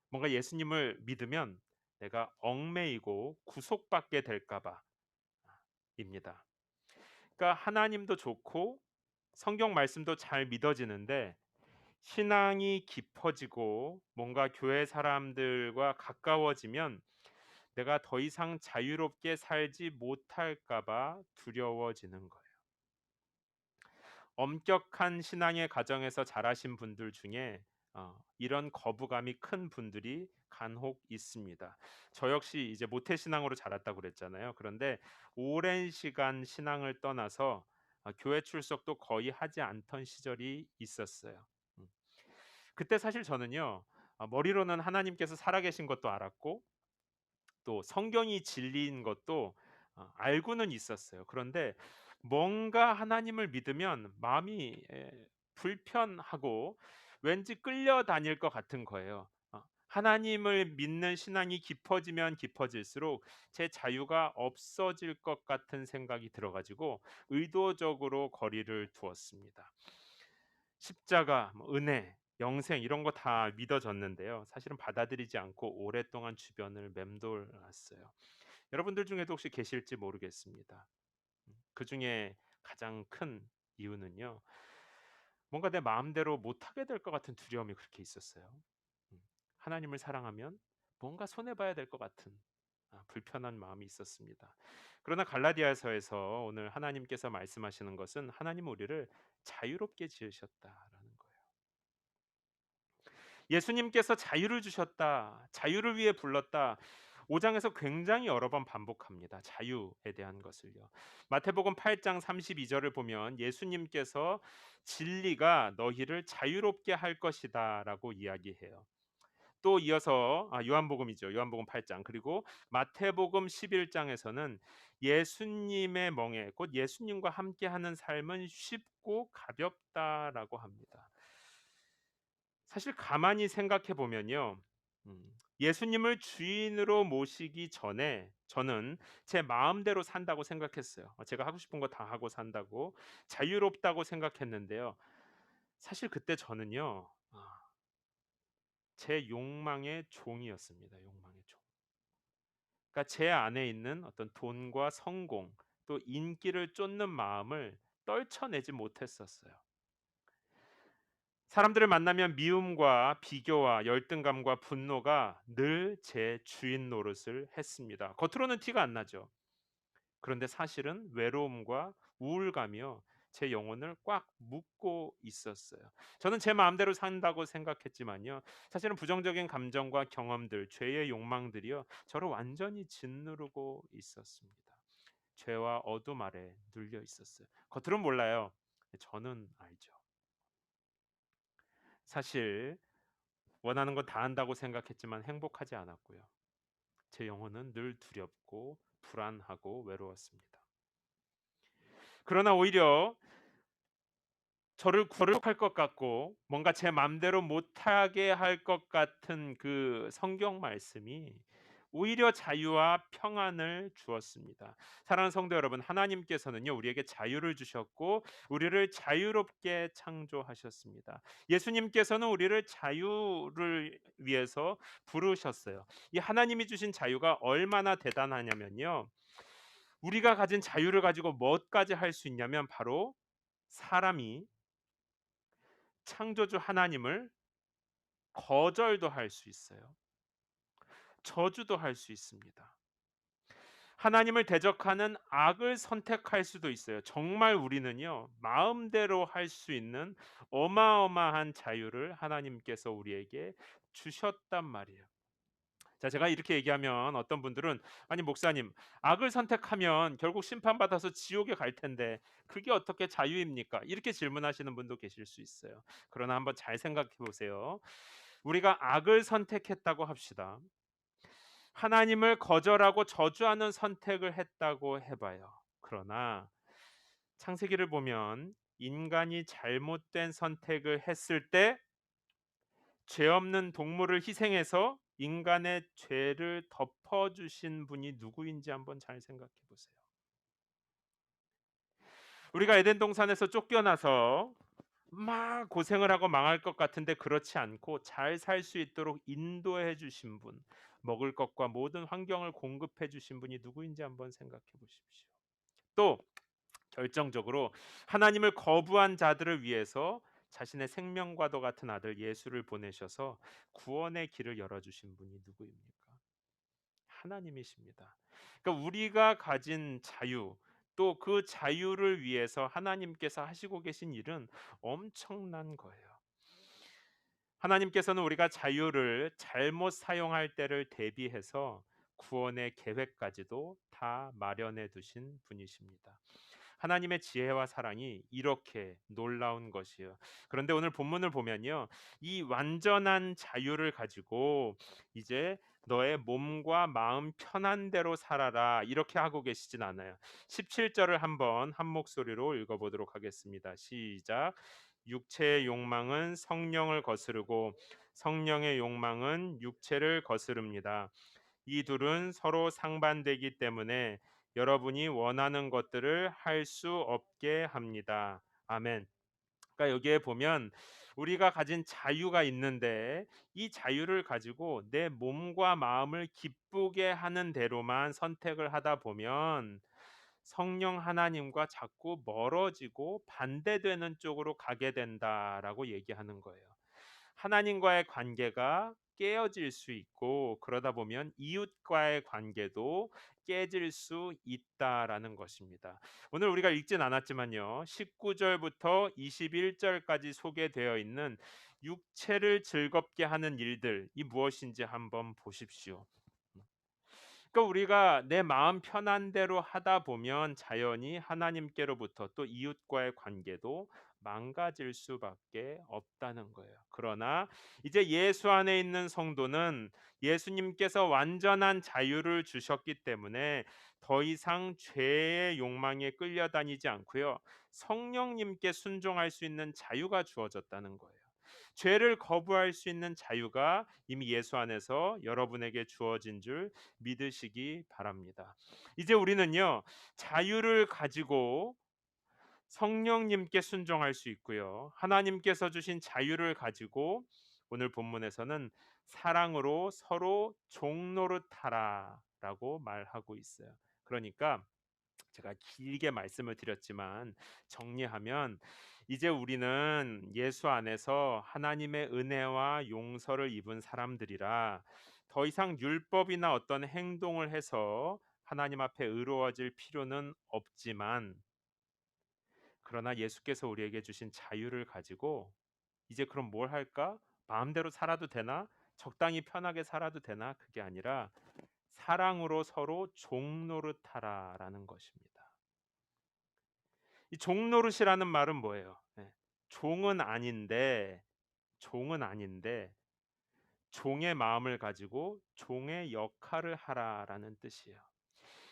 뭔가 예수님을 믿으면 내가 얽매이고 구속받게 될까 봐입니다. 그러니까 하나님도 좋고 성경 말씀도 잘 믿어지는데, 신앙이 깊어지고 뭔가 교회 사람들과 가까워지면 내가 더 이상 자유롭게 살지 못할까 봐 두려워지는 거예요. 엄격한 신앙의 가정에서 자라신 분들 중에 이런 거부감이 큰 분들이 간혹 있습니다. 저 역시 이제 모태 신앙으로 자랐다고 그랬잖아요. 그런데 오랜 시간 신앙을 떠나서 교회 출석도 거의 하지 않던 시절이 있었어요. 음. 그때 사실 저는요, 머리로는 하나님께서 살아계신 것도 알았고 또 성경이 진리인 것도 알고는 있었어요. 그런데 뭔가 하나님을 믿으면 마음이 불편하고 왠지 끌려다닐 것 같은 거예요. 하나님을 믿는 신앙이 깊어지면 깊어질수록 제 자유가 없어질 것 같은 생각이 들어가지고 의도적으로 거리를 두었습니다. 십자가, 은혜, 영생 이런 거 다 믿어졌는데요. 사실은 받아들이지 않고 오랫동안 주변을 맴돌았어요. 여러분들 중에도 혹시 계실지 모르겠습니다. 그 중에 가장 큰 이유는요, 뭔가 내 마음대로 못하게 될 것 같은 두려움이 그렇게 있었어요. 음, 하나님을 사랑하면 뭔가 손해봐야 될 것 같은 불편한 마음이 있었습니다. 그러나 갈라디아서에서 오늘 하나님께서 말씀하시는 것은 하나님 우리를 자유롭게 지으셨다라는 거예요. 예수님께서 자유를 주셨다. 자유를 위해 불렀다. 5장에서 굉장히 여러 번 반복합니다. 자유에 대한 것을요. 마태복음 8장 32절을 보면 예수님께서 진리가 너희를 자유롭게 할 것이다라고 이야기해요. 또 이어서 요한복음이죠. 요한복음 8장. 그리고 마태복음 11장에서는 예수님의 멍에, 곧 예수님과 함께하는 삶은 쉽고 가볍다라고 합니다. 사실 가만히 생각해 보면요. 예수님을 주인으로 모시기 전에 저는 제 마음대로 산다고 생각했어요. 제가 하고 싶은 거 다 하고 산다고, 자유롭다고 생각했는데요. 사실 그때 저는요. 제 욕망의 종이었습니다. 욕망의 종. 그러니까 제 안에 있는 어떤 돈과 성공, 또 인기를 쫓는 마음을 떨쳐내지 못했었어요. 사람들을 만나면 미움과 비교와 열등감과 분노가 늘 제 주인 노릇을 했습니다. 겉으로는 티가 안 나죠. 그런데 사실은 외로움과 우울감이요. 제 영혼을 꽉 묶고 있었어요. 저는 제 마음대로 산다고 생각했지만요. 사실은 부정적인 감정과 경험들, 죄의 욕망들이요. 저를 완전히 짓누르고 있었습니다. 죄와 어둠 아래 눌려 있었어요. 겉으론 몰라요. 저는 알죠. 사실 원하는 거 다 한다고 생각했지만 행복하지 않았고요. 제 영혼은 늘 두렵고 불안하고 외로웠습니다. 그러나 오히려 저를 구속할 것 같고 뭔가 제 맘대로 못하게 할 것 같은 그 성경 말씀이 오히려 자유와 평안을 주었습니다. 사랑하는 성도 여러분, 하나님께서는요 우리에게 자유를 주셨고 우리를 자유롭게 창조하셨습니다. 예수님께서는 우리를 자유를 위해서 부르셨어요. 이 하나님이 주신 자유가 얼마나 대단하냐면요. 우리가 가진 자유를 가지고 뭐까지 할 수 있냐면 바로 사람이 창조주 하나님을 거절도 할 수 있어요. 저주도 할 수 있습니다. 하나님을 대적하는 악을 선택할 수도 있어요. 정말 우리는요, 마음대로 할 수 있는 어마어마한 자유를 하나님께서 우리에게 주셨단 말이에요. 자, 제가 이렇게 얘기하면 어떤 분들은 아니 목사님, 악을 선택하면 결국 심판받아서 지옥에 갈 텐데 그게 어떻게 자유입니까? 이렇게 질문하시는 분도 계실 수 있어요. 그러나 한번 잘 생각해 보세요. 우리가 악을 선택했다고 합시다. 하나님을 거절하고 저주하는 선택을 했다고 해봐요. 그러나 창세기를 보면 인간이 잘못된 선택을 했을 때 죄 없는 동물을 희생해서 인간의 죄를 덮어 주신 분이 누구인지 한번 잘 생각해 보세요. 우리가 에덴 동산에서 쫓겨나서 막 고생을 하고 망할 것 같은데 그렇지 않고 잘 살 수 있도록 인도해 주신 분, 먹을 것과 모든 환경을 공급해 주신 분이 누구인지 한번 생각해 보십시오. 또 결정적으로 하나님을 거부한 자들을 위해서 자신의 생명과도 같은 아들 예수를 보내셔서 구원의 길을 열어 주신 분이 누구입니까? 하나님이십니다. 그러니까 우리가 가진 자유 또 그 자유를 위해서 하나님께서 하시고 계신 일은 엄청난 거예요. 하나님께서는 우리가 자유를 잘못 사용할 때를 대비해서 구원의 계획까지도 다 마련해 두신 분이십니다. 하나님의 지혜와 사랑이 이렇게 놀라운 것이요. 그런데 오늘 본문을 보면요. 이 완전한 자유를 가지고 이제 너의 몸과 마음 편한 대로 살아라 이렇게 하고 계시진 않아요. 17절을 한번 한 목소리로 읽어 보도록 하겠습니다. 시작. 육체의 욕망은 성령을 거스르고 성령의 욕망은 육체를 거스릅니다. 이 둘은 서로 상반되기 때문에 여러분이 원하는 것들을 할 수 없게 합니다. 아멘. 그러니까 여기에 보면 우리가 가진 자유가 있는데 이 자유를 가지고 내 몸과 마음을 기쁘게 하는 대로만 선택을 하다 보면 성령 하나님과 자꾸 멀어지고 반대되는 쪽으로 가게 된다라고 얘기하는 거예요. 하나님과의 관계가 깨어질 수 있고 그러다 보면 이웃과의 관계도 깨질 수 있다라는 것입니다. 오늘 우리가 읽진 않았지만요. 19절부터 21절까지 소개되어 있는 육체를 즐겁게 하는 일들 이 무엇인지 한번 보십시오. 그러니까 우리가 내 마음 편한 대로 하다 보면 자연히 하나님께로부터 또 이웃과의 관계도 망가질 수밖에 없다는 거예요. 그러나 이제 예수 안에 있는 성도는 예수님께서 완전한 자유를 주셨기 때문에 더 이상 죄의 욕망에 끌려다니지 않고요. 성령님께 순종할 수 있는 자유가 주어졌다는 거예요. 죄를 거부할 수 있는 자유가 이미 예수 안에서 여러분에게 주어진 줄 믿으시기 바랍니다. 이제 우리는요, 자유를 가지고 성령님께 순종할 수 있고요. 하나님께서 주신 자유를 가지고 오늘 본문에서는 사랑으로 서로 종노릇하라라고 말하고 있어요. 그러니까 제가 길게 말씀을 드렸지만 정리하면 이제 우리는 예수 안에서 하나님의 은혜와 용서를 입은 사람들이라 더 이상 율법이나 어떤 행동을 해서 하나님 앞에 의로워질 필요는 없지만, 그러나 예수께서 우리에게 주신 자유를 가지고 이제 그럼 뭘 할까? 마음대로 살아도 되나? 적당히 편하게 살아도 되나? 그게 아니라 사랑으로 서로 종노릇하라라는 것입니다. 이 종노릇이라는 말은 뭐예요? 네. 종은 아닌데 종은 아닌데 종의 마음을 가지고 종의 역할을 하라라는 뜻이에요.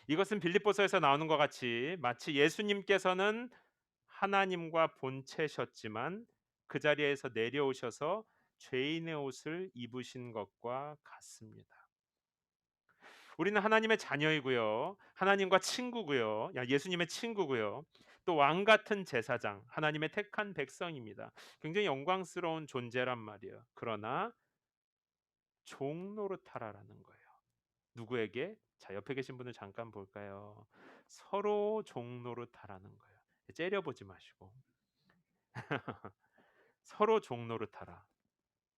이것은 빌립보서에서 나오는 것 같이 마치 예수님께서는 하나님과 본체셨지만 그 자리에서 내려오셔서 죄인의 옷을 입으신 것과 같습니다. 우리는 하나님의 자녀이고요. 하나님과 친구고요. 예수님의 친구고요. 또 왕 같은 제사장, 하나님의 택한 백성입니다. 굉장히 영광스러운 존재란 말이에요. 그러나 종노릇하라라는 거예요. 누구에게? 자, 옆에 계신 분을 잠깐 볼까요? 서로 종노릇하라는 거예요. 째려보지 마시고 서로 종노릇하라.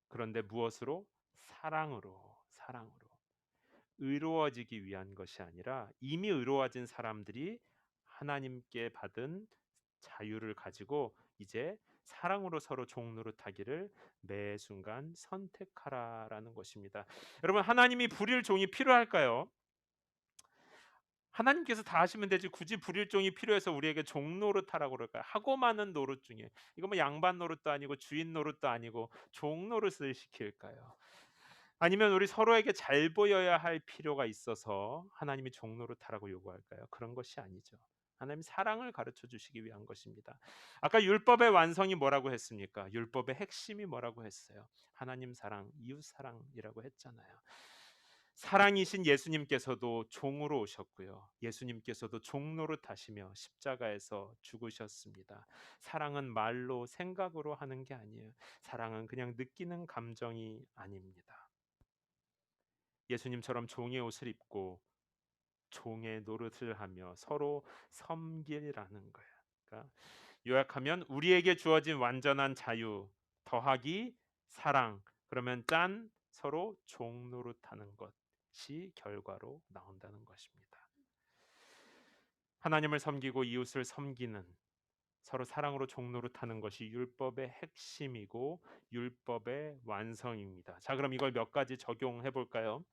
그런데 무엇으로? 사랑으로, 사랑으로. 의로워지기 위한 것이 아니라 이미 의로워진 사람들이 하나님께 받은 자유를 가지고 이제 사랑으로 서로 종노릇하기를 매 순간 선택하라라는 것입니다. 여러분, 하나님이 부릴 종이 필요할까요? 하나님께서 다 하시면 되지 굳이 부릴 종이 필요해서 우리에게 종노릇하라고 그럴까요? 하고 많은 노릇 중에 이거 뭐 양반 노릇도 아니고 주인 노릇도 아니고 종노릇을 시킬까요? 아니면 우리 서로에게 잘 보여야 할 필요가 있어서 하나님이 종노릇하라고 요구할까요? 그런 것이 아니죠. 하나님 사랑을 가르쳐 주시기 위한 것입니다. 아까 율법의 완성이 뭐라고 했습니까? 율법의 핵심이 뭐라고 했어요? 하나님 사랑, 이웃 사랑이라고 했잖아요. 사랑이신 예수님께서도 종으로 오셨고요. 예수님께서도 종노릇하시며 십자가에서 죽으셨습니다. 사랑은 말로 생각으로 하는 게 아니에요. 사랑은 그냥 느끼는 감정이 아닙니다. 예수님처럼 종의 옷을 입고 종의 노릇을 하며 서로 섬기라는 거예요. 그러니까 요약하면 우리에게 주어진 완전한 자유 더하기 사랑, 그러면 짠 서로 종노릇하는 것이 결과로 나온다는 것입니다. 하나님을 섬기고 이웃을 섬기는, 서로 사랑으로 종노릇하는 것이 율법의 핵심이고 율법의 완성입니다. 자, 그럼 이걸 몇 가지 적용해 볼까요?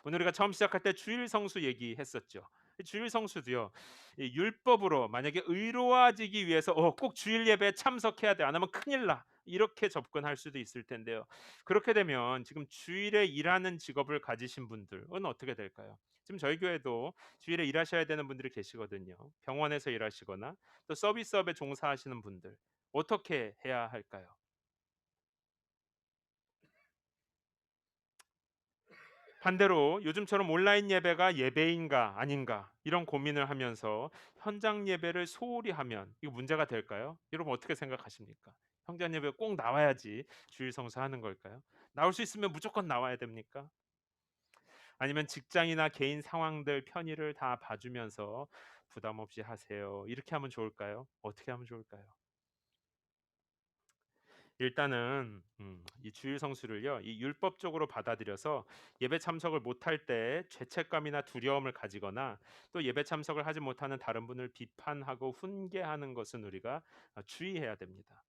오늘 우리가 처음 시작할 때 주일 성수 얘기했었죠. 주일 성수도요. 이 율법으로 만약에 의로워지기 위해서 꼭 주일 예배에 참석해야 돼. 안 하면 큰일 나. 이렇게 접근할 수도 있을 텐데요. 그렇게 되면 지금 주일에 일하는 직업을 가지신 분들은 어떻게 될까요? 지금 저희 교회도 주일에 일하셔야 되는 분들이 계시거든요. 병원에서 일하시거나 또 서비스업에 종사하시는 분들 어떻게 해야 할까요? 반대로 요즘처럼 온라인 예배가 예배인가 아닌가 이런 고민을 하면서 현장 예배를 소홀히 하면 이거 문제가 될까요? 여러분 어떻게 생각하십니까? 현장 예배 꼭 나와야지 주일 성수하는 걸까요? 나올 수 있으면 무조건 나와야 됩니까? 아니면 직장이나 개인 상황들 편의를 다 봐주면서 부담 없이 하세요. 이렇게 하면 좋을까요? 어떻게 하면 좋을까요? 일단은 이 주일 성수를요. 이 율법적으로 받아들여서 예배 참석을 못할 때 죄책감이나 두려움을 가지거나 또 예배 참석을 하지 못하는 다른 분을 비판하고 훈계하는 것은 우리가 주의해야 됩니다.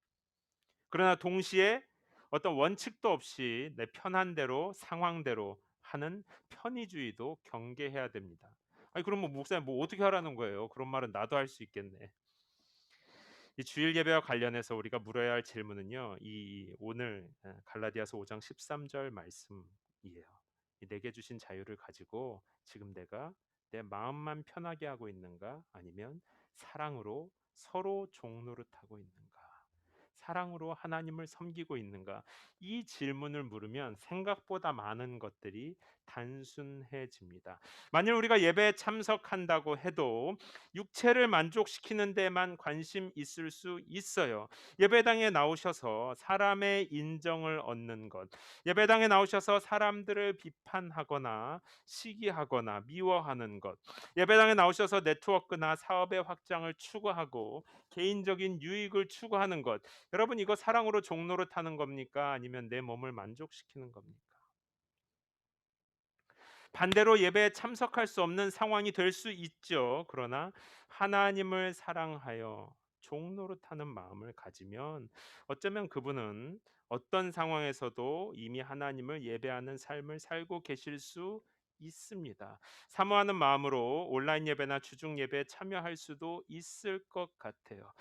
그러나 동시에 어떤 원칙도 없이 내 편한 대로 상황대로 하는 편의주의도 경계해야 됩니다. 아니 그럼 뭐 목사님 뭐 어떻게 하라는 거예요? 그런 말은 나도 할 수 있겠네. 이 주일 예배와 관련해서 우리가 물어야 할 질문은요. 이 오늘 갈라디아서 5장 13절 말씀이에요. 이 내게 주신 자유를 가지고 지금 내가 내 마음만 편하게 하고 있는가? 아니면 사랑으로 서로 종노릇하고 있는가? 사랑으로 하나님을 섬기고 있는가? 이 질문을 물으면 생각보다 많은 것들이 단순해집니다. 만일 우리가 예배에 참석한다고 해도 육체를 만족시키는 데만 관심 있을 수 있어요. 예배당에 나오셔서 사람의 인정을 얻는 것, 예배당에 나오셔서 사람들을 비판하거나 시기하거나 미워하는 것, 예배당에 나오셔서 네트워크나 사업의 확장을 추구하고 개인적인 유익을 추구하는 것, 여러분 이거 사랑으로 종노릇하는 겁니까? 아니면 내 몸을 만족시키는 겁니까? 반대로 예배에 참석할 수 없는 상황이 될 수 있죠. 그러나 하나님을 사랑하여 종노릇하는 마음을 가지면 어쩌면 그분은 어떤 상황에서도 이미 하나님을 예배하는 삶을 살고 계실 수 있습니다. 사모하는 마음으로 온라인 예배나 주중 예배에 참여할 수도 있을 것 같아요.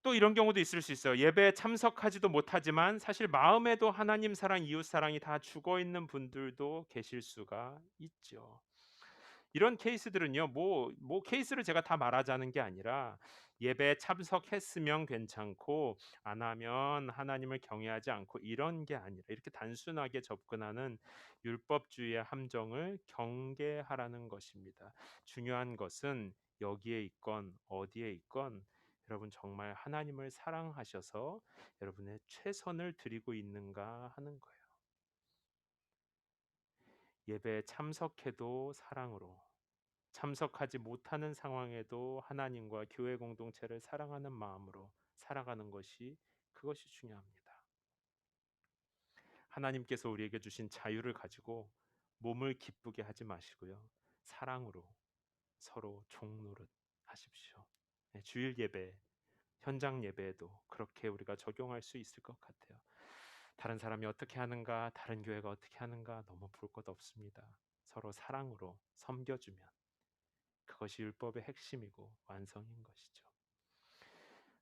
또 이런 경우도 있을 수 있어요. 예배에 참석하지도 못하지만 사실 마음에도 하나님 사랑, 이웃 사랑이 다 죽어 있는 분들도 계실 수가 있죠. 이런 케이스들은요. 케이스를 제가 다 말하자는 게 아니라 예배에 참석했으면 괜찮고 안 하면 하나님을 경외하지 않고 이런 게 아니라 이렇게 단순하게 접근하는 율법주의의 함정을 경계하라는 것입니다. 중요한 것은 여기에 있건 어디에 있건 여러분 정말 하나님을 사랑하셔서 여러분의 최선을 드리고 있는가 하는 거예요. 예배에 참석해도 사랑으로, 참석하지 못하는 상황에도 하나님과 교회 공동체를 사랑하는 마음으로 살아가는 것이 그것이 중요합니다. 하나님께서 우리에게 주신 자유를 가지고 몸을 기쁘게 하지 마시고요. 사랑으로 서로 종노릇 하십시오. 네, 주일 예배, 현장 예배에도 그렇게 우리가 적용할 수 있을 것 같아요. 다른 사람이 어떻게 하는가, 다른 교회가 어떻게 하는가 너무 볼 것 없습니다. 서로 사랑으로 섬겨주면 그것이 율법의 핵심이고 완성인 것이죠.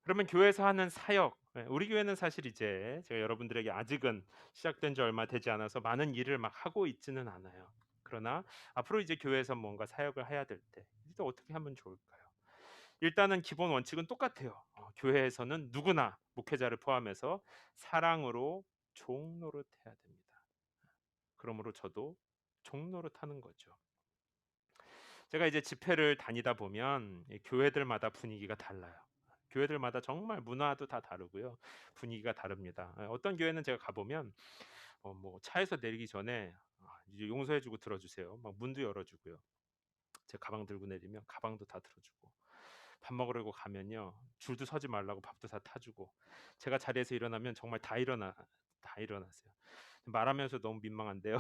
그러면 교회에서 하는 사역, 우리 교회는 사실 이제 제가 여러분들에게 아직은 시작된 지 얼마 되지 않아서 많은 일을 막 하고 있지는 않아요. 그러나 앞으로 이제 교회에서 뭔가 사역을 해야 될 때, 이제 어떻게 하면 좋을까요? 일단은 기본 원칙은 똑같아요. 교회에서는 누구나 목회자를 포함해서 사랑으로 종노릇해야 됩니다. 그러므로 저도 종노릇하는 거죠. 제가 이제 집회를 다니다 보면 이 교회들마다 분위기가 달라요. 교회들마다 정말 문화도 다 다르고요. 분위기가 다릅니다. 어떤 교회는 제가 가보면 뭐 차에서 내리기 전에 이제 용서해주고 들어주세요. 막 문도 열어주고요. 제 가방 들고 내리면 가방도 다 들어주고 밥 먹으려고 가면요 줄도 서지 말라고 밥도 다 타주고 제가 자리에서 일어나면 정말 다 일어나세요. 말하면서 너무 민망한데요.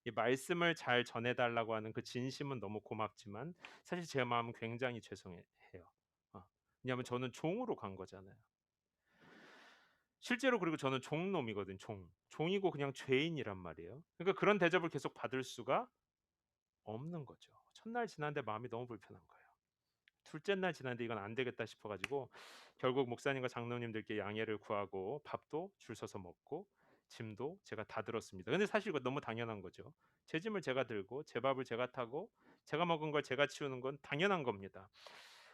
이 말씀을 잘 전해달라고 하는 그 진심은 너무 고맙지만 사실 제 마음은 굉장히 죄송해요. 어, 왜냐하면 저는 종으로 간 거잖아요. 실제로 그리고 저는 종놈이거든. 종이고 그냥 죄인이란 말이에요. 그러니까 그런 대접을 계속 받을 수가 없는 거죠. 첫날 지났는데 마음이 너무 불편한 거예요. 둘째 날 지났는데 이건 안 되겠다 싶어 가지고 결국 목사님과 장로님들께 양해를 구하고 밥도 줄 서서 먹고 짐도 제가 다 들었습니다. 근데 사실 이거 너무 당연한 거죠. 제 짐을 제가 들고 제 밥을 제가 타고 제가 먹은 걸 제가 치우는 건 당연한 겁니다.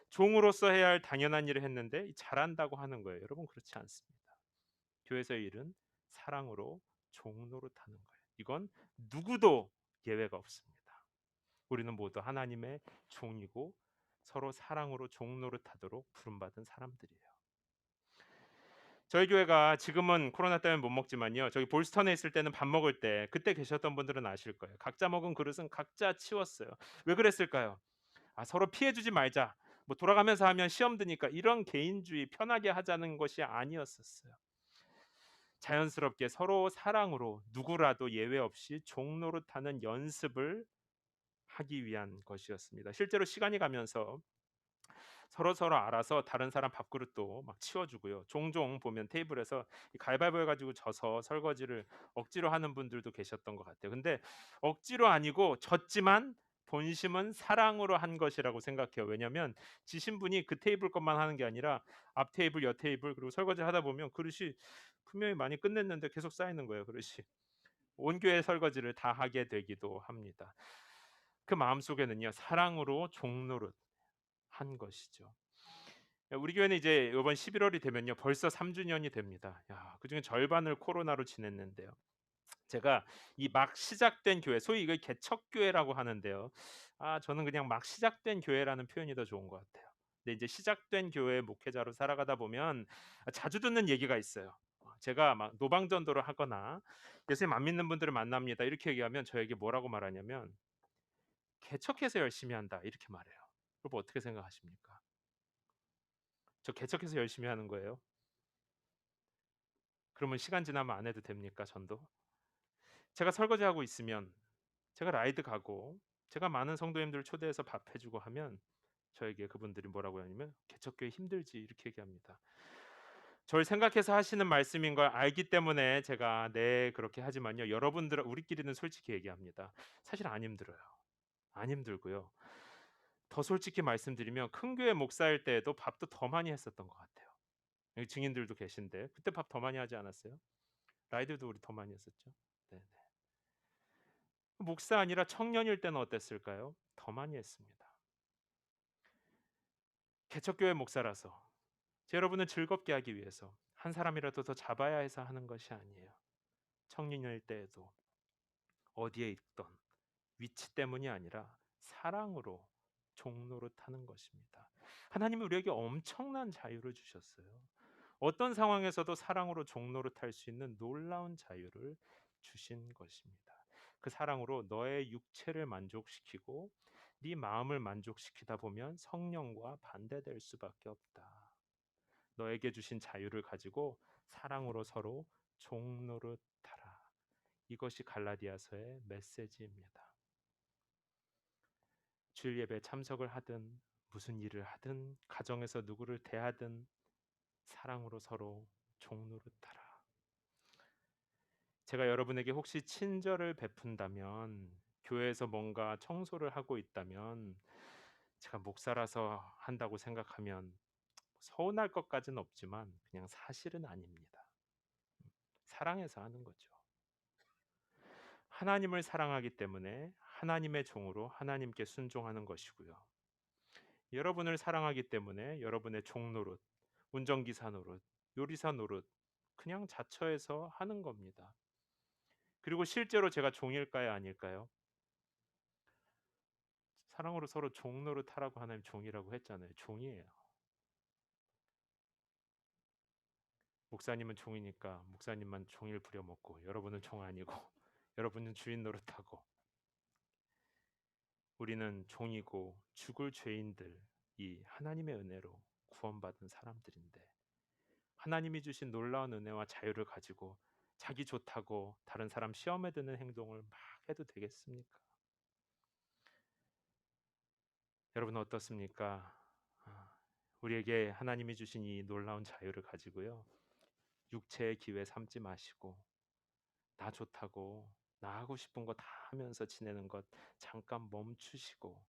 종으로서 해야 할 당연한 일을 했는데 잘한다고 하는 거예요. 여러분 그렇지 않습니다. 교회에서의 일은 사랑으로 종노릇하는 거예요. 이건 누구도 예외가 없습니다. 우리는 모두 하나님의 종이고 서로 사랑으로 종노릇하도록 부름받은 사람들이에요. 저희 교회가 지금은 코로나 때문에 못 먹지만요. 저기 볼스턴에 있을 때는 밥 먹을 때 그때 계셨던 분들은 아실 거예요. 각자 먹은 그릇은 각자 치웠어요. 왜 그랬을까요? 서로 피해 주지 말자. 뭐 돌아가면서 하면 시험 드니까 이런 개인주의 편하게 하자는 것이 아니었었어요. 자연스럽게 서로 사랑으로 누구라도 예외 없이 종노릇하는 연습을 하기 위한 것이었습니다. 실제로 시간이 가면서 서로서로 알아서 다른 사람 밥그릇도 막 치워주고요. 종종 보면 테이블에서 이 가위바위보 해가지고 져서 설거지를 억지로 하는 분들도 계셨던 것 같아요. 근데 억지로 아니고 졌지만 본심은 사랑으로 한 것이라고 생각해요. 왜냐하면 지신 분이 그 테이블 것만 하는 게 아니라 앞 테이블, 옆 테이블 그리고 설거지 하다 보면 그릇이 분명히 많이 끝냈는데 계속 쌓이는 거예요. 그릇이 온 교회 설거지를 다 하게 되기도 합니다. 그 마음 속에는요 사랑으로 종노릇 한 것이죠. 우리 교회는 이제 이번 11월이 되면요 벌써 3주년이 됩니다. 야, 그중에 절반을 코로나로 지냈는데요. 제가 이 막 시작된 교회, 소위 이걸 개척교회라고 하는데요. 저는 그냥 막 시작된 교회라는 표현이 더 좋은 것 같아요. 근데 이제 시작된 교회 목회자로 살아가다 보면 자주 듣는 얘기가 있어요. 제가 막 노방전도를 하거나 예수님 안 믿는 분들을 만납니다. 이렇게 얘기하면 저에게 뭐라고 말하냐면 개척해서 열심히 한다 이렇게 말해요. 여러분 어떻게 생각하십니까? 저 개척해서 열심히 하는 거예요. 그러면 시간 지나면 안 해도 됩니까? 전도? 제가 설거지하고 있으면 제가 라이드 가고 제가 많은 성도님들을 초대해서 밥 해주고 하면 저에게 그분들이 뭐라고 하냐면 "개척교회 힘들지." 이렇게 얘기합니다. 저를 생각해서 하시는 말씀인 걸 알기 때문에 제가 "네." 그렇게 하지만요. 여러분들 우리끼리는 솔직히 얘기합니다. 사실 안 힘들어요. 안 힘들고요. 더 솔직히 말씀드리면 큰 교회 목사일 때에도 밥도 더 많이 했었던 것 같아요. 여기 증인들도 계신데 그때 밥 더 많이 하지 않았어요? 라이드도 우리 더 많이 했었죠. 네네. 목사 아니라 청년일 때는 어땠을까요? 더 많이 했습니다. 개척교회 목사라서 여러분을 즐겁게 하기 위해서 한 사람이라도 더 잡아야 해서 하는 것이 아니에요. 청년일 때에도 어디에 있던 위치 때문이 아니라 사랑으로 종노릇하는 것입니다. 하나님은 우리에게 엄청난 자유를 주셨어요. 어떤 상황에서도 사랑으로 종노릇할 수 있는 놀라운 자유를 주신 것입니다. 그 사랑으로 너의 육체를 만족시키고 네 마음을 만족시키다 보면 성령과 반대될 수밖에 없다. 너에게 주신 자유를 가지고 사랑으로 서로 종노릇하라. 이것이 갈라디아서의 메시지입니다. 주일 예배에 참석을 하든 무슨 일을 하든 가정에서 누구를 대하든 사랑으로 서로 종노릇하라. 제가 여러분에게 혹시 친절을 베푼다면 교회에서 뭔가 청소를 하고 있다면 제가 목사라서 한다고 생각하면 서운할 것까지는 없지만 그냥 사실은 아닙니다. 사랑해서 하는 거죠. 하나님을 사랑하기 때문에 하나님의 종으로 하나님께 순종하는 것이고요. 여러분을 사랑하기 때문에 여러분의 종 노릇, 운전기사 노릇, 요리사 노릇 그냥 자처해서 하는 겁니다. 그리고 실제로 제가 종일까요, 아닐까요? 사랑으로 서로 종 노릇하라고 하나님 종이라고 했잖아요. 종이에요. 목사님은 종이니까 목사님만 종일 부려먹고 여러분은 종 아니고 여러분은 주인 노릇하고 우리는 종이고 죽을 죄인들 이 하나님의 은혜로 구원받은 사람들인데 하나님이 주신 놀라운 은혜와 자유를 가지고 자기 좋다고 다른 사람 시험에 드는 행동을 막 해도 되겠습니까? 여러분 어떻습니까? 우리에게 하나님이 주신 이 놀라운 자유를 가지고요. 육체의 기회 삼지 마시고 나 좋다고 나 하고 싶은 거 다 하면서 지내는 것 잠깐 멈추시고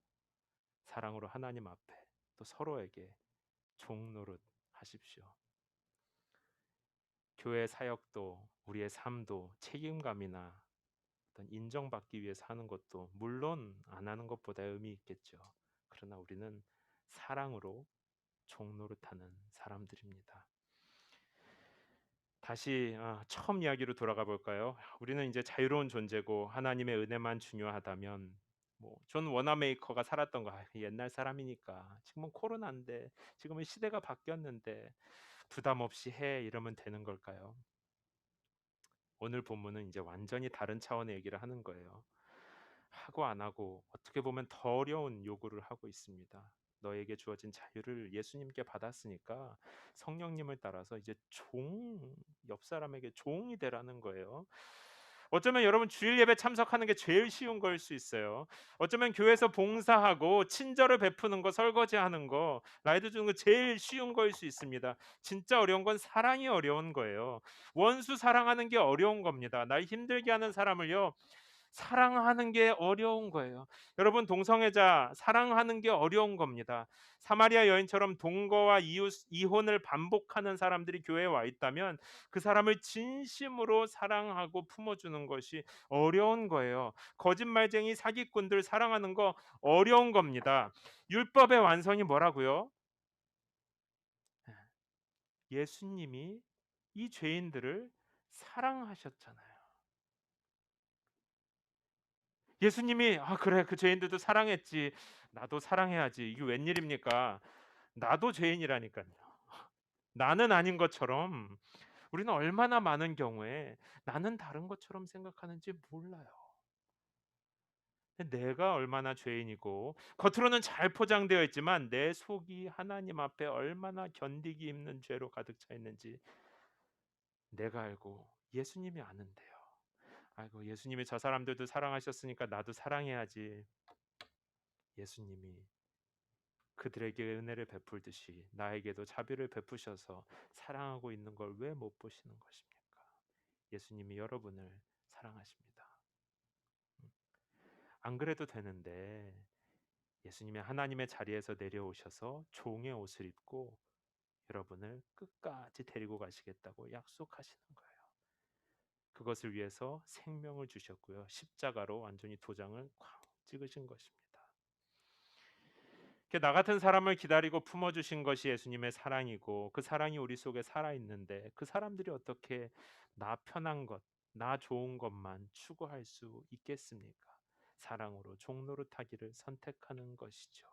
사랑으로 하나님 앞에 또 서로에게 종노릇 하십시오. 교회 사역도 우리의 삶도 책임감이나 어떤 인정받기 위해서 하는 것도 물론 안 하는 것보다 의미 있겠죠. 그러나 우리는 사랑으로 종노릇하는 사람들입니다. 다시 처음 이야기로 돌아가 볼까요? 우리는 이제 자유로운 존재고 하나님의 은혜만 중요하다면 존 워너메이커가 살았던 거 옛날 사람이니까 지금은 코로나인데 지금은 시대가 바뀌었는데 부담 없이 해 이러면 되는 걸까요? 오늘 본문은 이제 완전히 다른 차원의 얘기를 하는 거예요. 하고 안 하고 어떻게 보면 더 어려운 요구를 하고 있습니다. 너에게 주어진 자유를 예수님께 받았으니까 성령님을 따라서 이제 옆 사람에게 종이 되라는 거예요. 어쩌면 여러분 주일 예배 참석하는 게 제일 쉬운 거일 수 있어요. 어쩌면 교회에서 봉사하고 친절을 베푸는 거, 설거지하는 거, 라이드 주는 거 제일 쉬운 거일 수 있습니다. 진짜 어려운 건 사랑이 어려운 거예요. 원수 사랑하는 게 어려운 겁니다. 날 힘들게 하는 사람을요. 사랑하는 게 어려운 거예요. 여러분 동성애자 사랑하는 게 어려운 겁니다. 사마리아 여인처럼 동거와 이웃 이혼을 반복하는 사람들이 교회에 와 있다면 그 사람을 진심으로 사랑하고 품어주는 것이 어려운 거예요. 거짓말쟁이 사기꾼들 사랑하는 거 어려운 겁니다. 율법의 완성이 뭐라고요? 예수님이 이 죄인들을 사랑하셨잖아요. 예수님이 그래 그 죄인들도 사랑했지. 나도 사랑해야지. 이게 웬일입니까? 나도 죄인이라니까요. 나는 아닌 것처럼 우리는 얼마나 많은 경우에 나는 다른 것처럼 생각하는지 몰라요. 내가 얼마나 죄인이고 겉으로는 잘 포장되어 있지만 내 속이 하나님 앞에 얼마나 견디기 힘든 죄로 가득 차 있는지 내가 알고 예수님이 아는데요. 아이고, 예수님이 저 사람들도 사랑하셨으니까 나도 사랑해야지. 예수님이 그들에게 은혜를 베풀듯이 나에게도 자비를 베푸셔서 사랑하고 있는 걸 왜 못 보시는 것입니까? 예수님이 여러분을 사랑하십니다. 안 그래도 되는데 예수님이 하나님의 자리에서 내려오셔서 종의 옷을 입고 여러분을 끝까지 데리고 가시겠다고 약속하시는 거예요. 그것을 위해서 생명을 주셨고요. 십자가로 완전히 도장을 쾅 찍으신 것입니다. 나 같은 사람을 기다리고 품어주신 것이 예수님의 사랑이고, 그 사랑이 우리 속에 살아있는데 그 사람들이 어떻게 나 편한 것, 나 좋은 것만 추구할 수 있겠습니까? 사랑으로 종노릇하기를 선택하는 것이죠.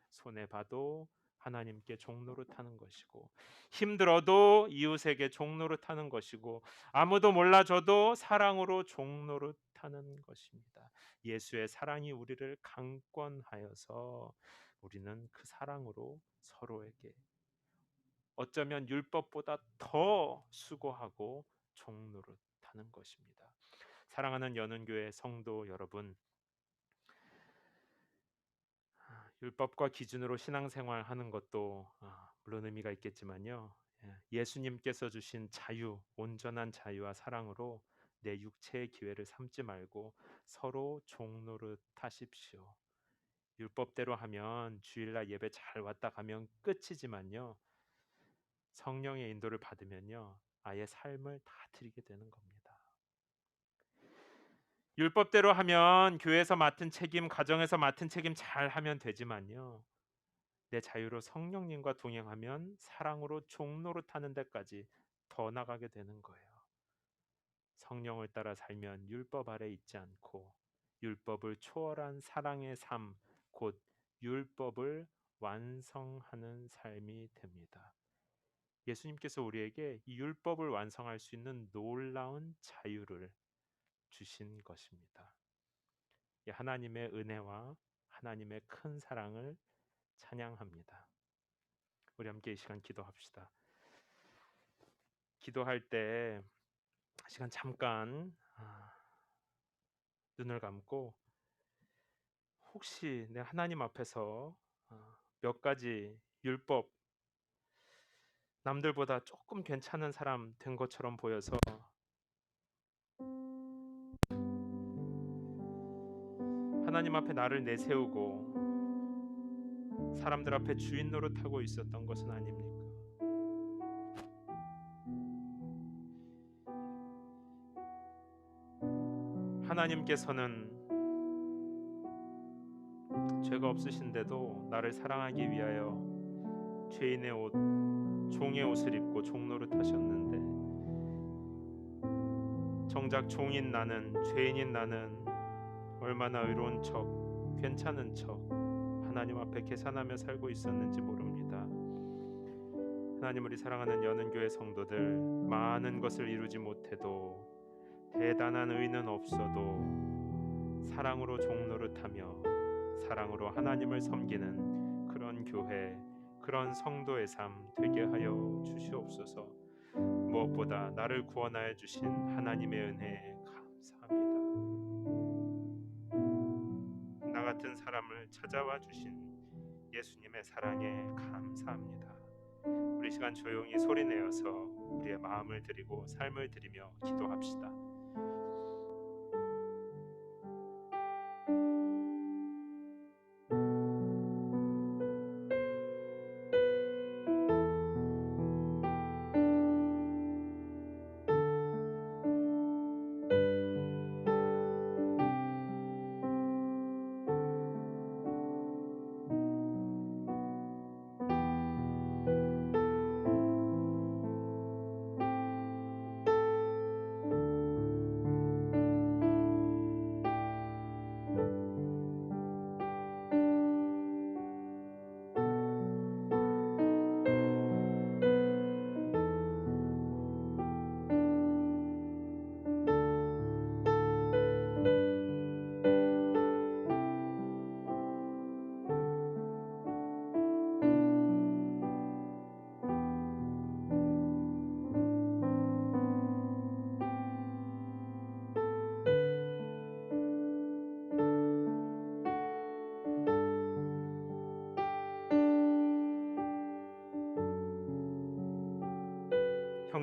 손해봐도 하나님께 종노릇하는 것이고, 힘들어도 이웃에게 종노릇하는 것이고, 아무도 몰라줘도 사랑으로 종노릇하는 것입니다. 예수의 사랑이 우리를 강권하여서 우리는 그 사랑으로 서로에게 어쩌면 율법보다 더 수고하고 종노릇하는 것입니다. 사랑하는 연은교회 성도 여러분, 율법과 기준으로 신앙생활하는 것도 물론 의미가 있겠지만요. 예수님께서 주신 자유, 온전한 자유와 사랑으로 내 육체의 기회를 삼지 말고 서로 종노릇하십시오. 율법대로 하면 주일날 예배 잘 왔다 가면 끝이지만요. 성령의 인도를 받으면요. 아예 삶을 다 드리게 되는 겁니다. 율법대로 하면 교회에서 맡은 책임, 가정에서 맡은 책임 잘 하면 되지만요. 내 자유로 성령님과 동행하면 사랑으로 종노릇하는 데까지 더 나가게 되는 거예요. 성령을 따라 살면 율법 아래 있지 않고 율법을 초월한 사랑의 삶, 곧 율법을 완성하는 삶이 됩니다. 예수님께서 우리에게 이 율법을 완성할 수 있는 놀라운 자유를 주신 것입니다. 하나님의 은혜와 하나님의 큰 사랑을 찬양합니다. 우리 함께 이 시간 기도합시다. 기도할 때 시간 잠깐 눈을 감고 혹시 내 하나님 앞에서 몇 가지 율법 남들보다 조금 괜찮은 사람 된 것처럼 보여서 하나님 앞에 나를 내세우고 사람들 앞에 주인 노릇하고 있었던 것은 아닙니까? 하나님께서는 죄가 없으신데도 나를 사랑하기 위하여 죄인의 옷, 종의 옷을 입고 종노릇 하셨는데 정작 종인 나는, 죄인인 나는 얼마나 의로운 척, 괜찮은 척 하나님 앞에 계산하며 살고 있었는지 모릅니다. 하나님, 우리 사랑하는 연은교회 성도들, 많은 것을 이루지 못해도 대단한 의는 없어도 사랑으로 종노릇하며 사랑으로 하나님을 섬기는 그런 교회, 그런 성도의 삶 되게 하여 주시옵소서. 무엇보다 나를 구원하여 주신 하나님의 은혜에 감사합니다. 나 같은 사람을 찾아와 주신 예수님의 사랑에 감사합니다. 우리 시간 조용히 소리내어서 우리의 마음을 드리고 삶을 드리며 기도합시다.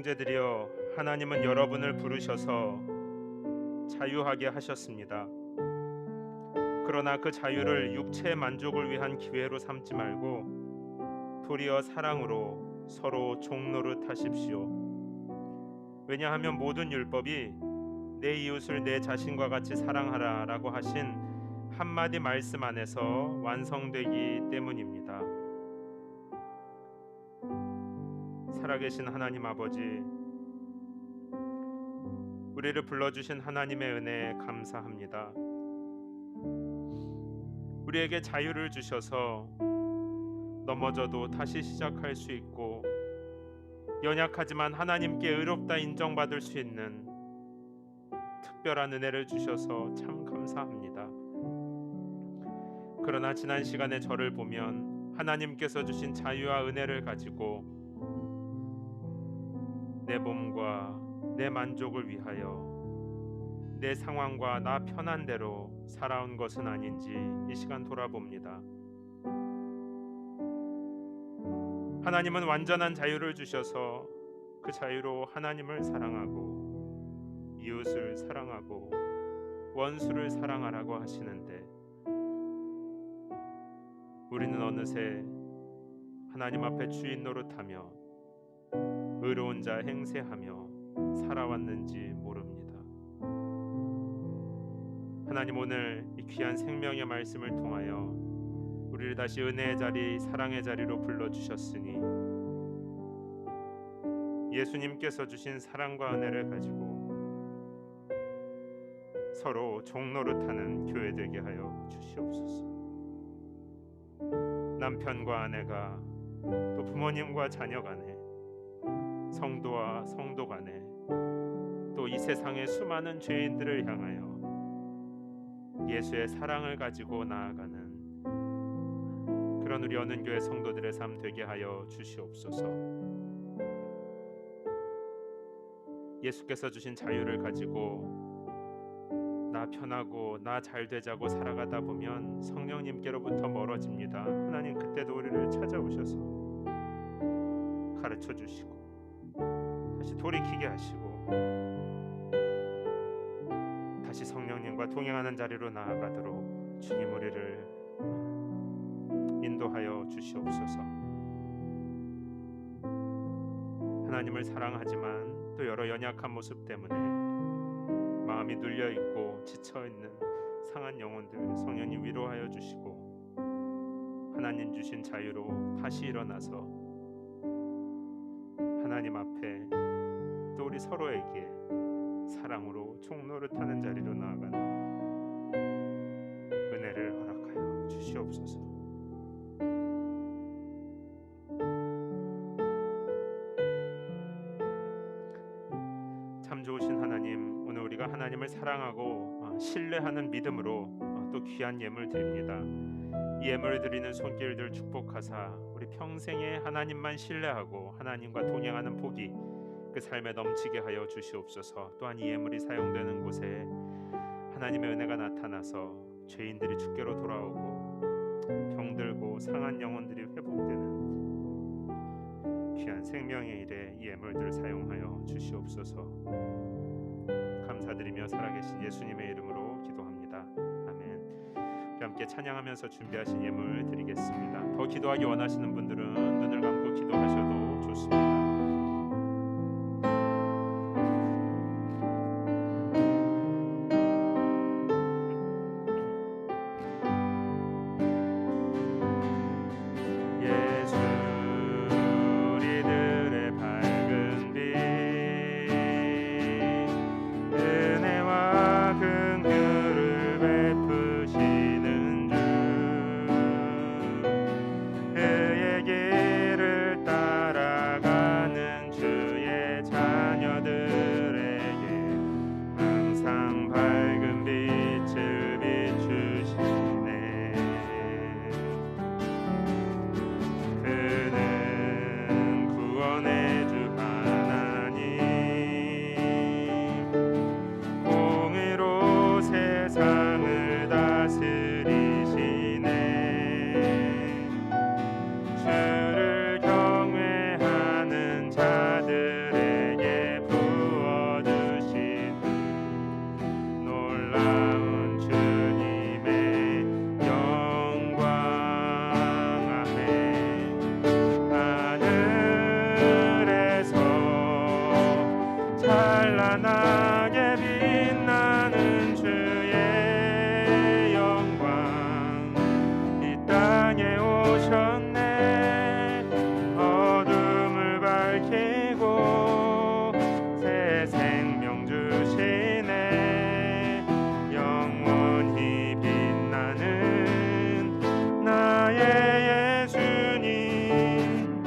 형제들이여, 하나님은 여러분을 부르셔서 자유하게 하셨습니다. 그러나 그 자유를 육체의 만족을 위한 기회로 삼지 말고 도리어 사랑으로 서로 종노릇 하십시오. 왜냐하면 모든 율법이 내 이웃을 내 자신과 같이 사랑하라라고 하신 한마디 말씀 안에서 완성되기 때문입니다. 살아계신 하나님 아버지, 우리를 불러주신 하나님의 은혜에 감사합니다. 우리에게 자유를 주셔서 넘어져도 다시 시작할 수 있고, 연약하지만 하나님께 의롭다 인정받을 수 있는 특별한 은혜를 주셔서 참 감사합니다. 그러나 지난 시간에 저를 보면 하나님께서 주신 자유와 은혜를 가지고 내 몸과 내 만족을 위하여 내 상황과 나 편한 대로 살아온 것은 아닌지 이 시간 돌아봅니다. 하나님은 완전한 자유를 주셔서 그 자유로 하나님을 사랑하고 이웃을 사랑하고 원수를 사랑하라고 하시는데, 우리는 어느새 하나님 앞에 주인 노릇하며 의로운 자 행세하며 살아왔는지 모릅니다. 하나님, 오늘 이 귀한 생명의 말씀을 통하여 우리를 다시 은혜의 자리, 사랑의 자리로 불러주셨으니 예수님께서 주신 사랑과 은혜를 가지고 서로 종노릇하는 교회 되게 하여 주시옵소서. 남편과 아내가, 또 부모님과 자녀 간에, 성도와 성도 간에, 또 이 세상의 수많은 죄인들을 향하여 예수의 사랑을 가지고 나아가는 그런 우리 언은교회 성도들의 삶 되게 하여 주시옵소서. 예수께서 주신 자유를 가지고 나 편하고 나 잘 되자고 살아가다 보면 성령님께로부터 멀어집니다. 하나님, 그때도 우리를 찾아오셔서 가르쳐 주시고 다시 돌이키게 하시고 다시 성령님과 동행하는 자리로 나아가도록 주님 우리를 인도하여 주시옵소서. 하나님을 사랑하지만 또 여러 연약한 모습 때문에 마음이 눌려있고 지쳐있는 상한 영혼들 성령님 위로하여 주시고, 하나님 주신 자유로 다시 일어나서 하나님 앞에 또 우리 서로에게 사랑으로 종노릇하는 자리로 나아가는 은혜를 허락하여 주시옵소서. 참 좋으신 하나님, 오늘 우리가 하나님을 사랑하고 신뢰하는 믿음으로 또 귀한 예물 드립니다. 이 예물을 드리는 손길들 축복하사 우리 평생에 하나님만 신뢰하고 하나님과 동행하는 복이 그 삶에 넘치게 하여 주시옵소서. 또한 이 예물이 사용되는 곳에 하나님의 은혜가 나타나서 죄인들이 주께로 돌아오고 병들고 상한 영혼들이 회복되는 귀한 생명의 일에 이 예물들을 사용하여 주시옵소서. 감사드리며 살아계신 예수님의 이름으로 기도합니다. 아멘. 우리 함께 찬양하면서 준비하신 예물 드리겠습니다. 더 기도하기 원하시는 분들은 눈을 감고 기도하셔도 좋습니다. 그의 길을 따라가 찬란하게 빛나는 주의 영광 이 땅에 오셨네. 어둠을 밝히고 새 생명 주시네. 영원히 빛나는 나의 예수님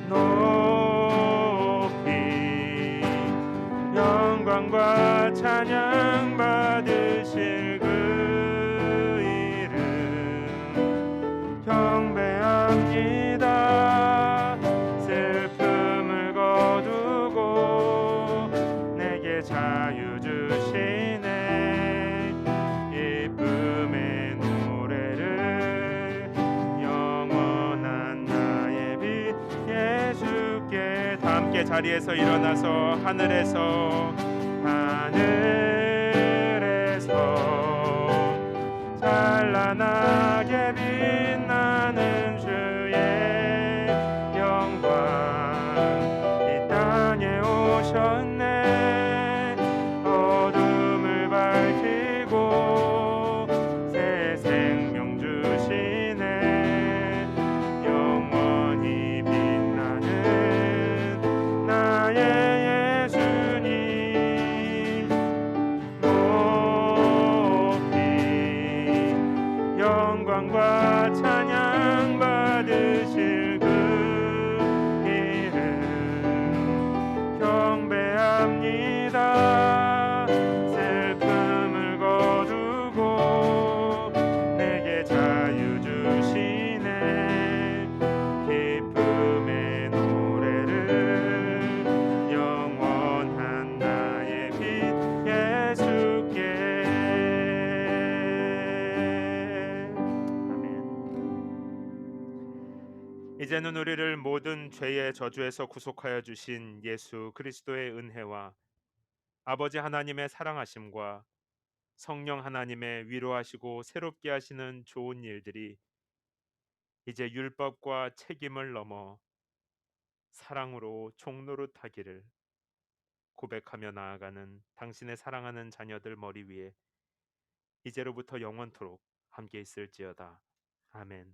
높이 영광과 찬양 받으실 그 이름 경배합니다. 슬픔을 거두고 내게 자유 주시네. 기쁨의 노래를 영원한 나의 빛 예수께. 다 함께 자리에서 일어나서 하늘에서 찬란하게 빛나는 주의 영광 이 땅에 오셨네. 어둠을 밝히고 새 생명 주시네. 영원히 빛나는 나의 예수님 높이 영광과 찬양 받으실 그 이름 경배합니다. 슬픔을 거두고 내게 자유 주시네. 기쁨의 노래를 영원한 나의 빛 예수께. 아멘. 이제는 우리를 모든 죄의 저주에서 구속하여 주신 예수 그리스도의 은혜와 아버지 하나님의 사랑하심과 성령 하나님의 위로하시고 새롭게 하시는 좋은 일들이 이제 율법과 책임을 넘어 사랑으로 종노릇하기를 고백하며 나아가는 당신의 사랑하는 자녀들 머리 위에 이제로부터 영원토록 함께 있을지어다. 아멘.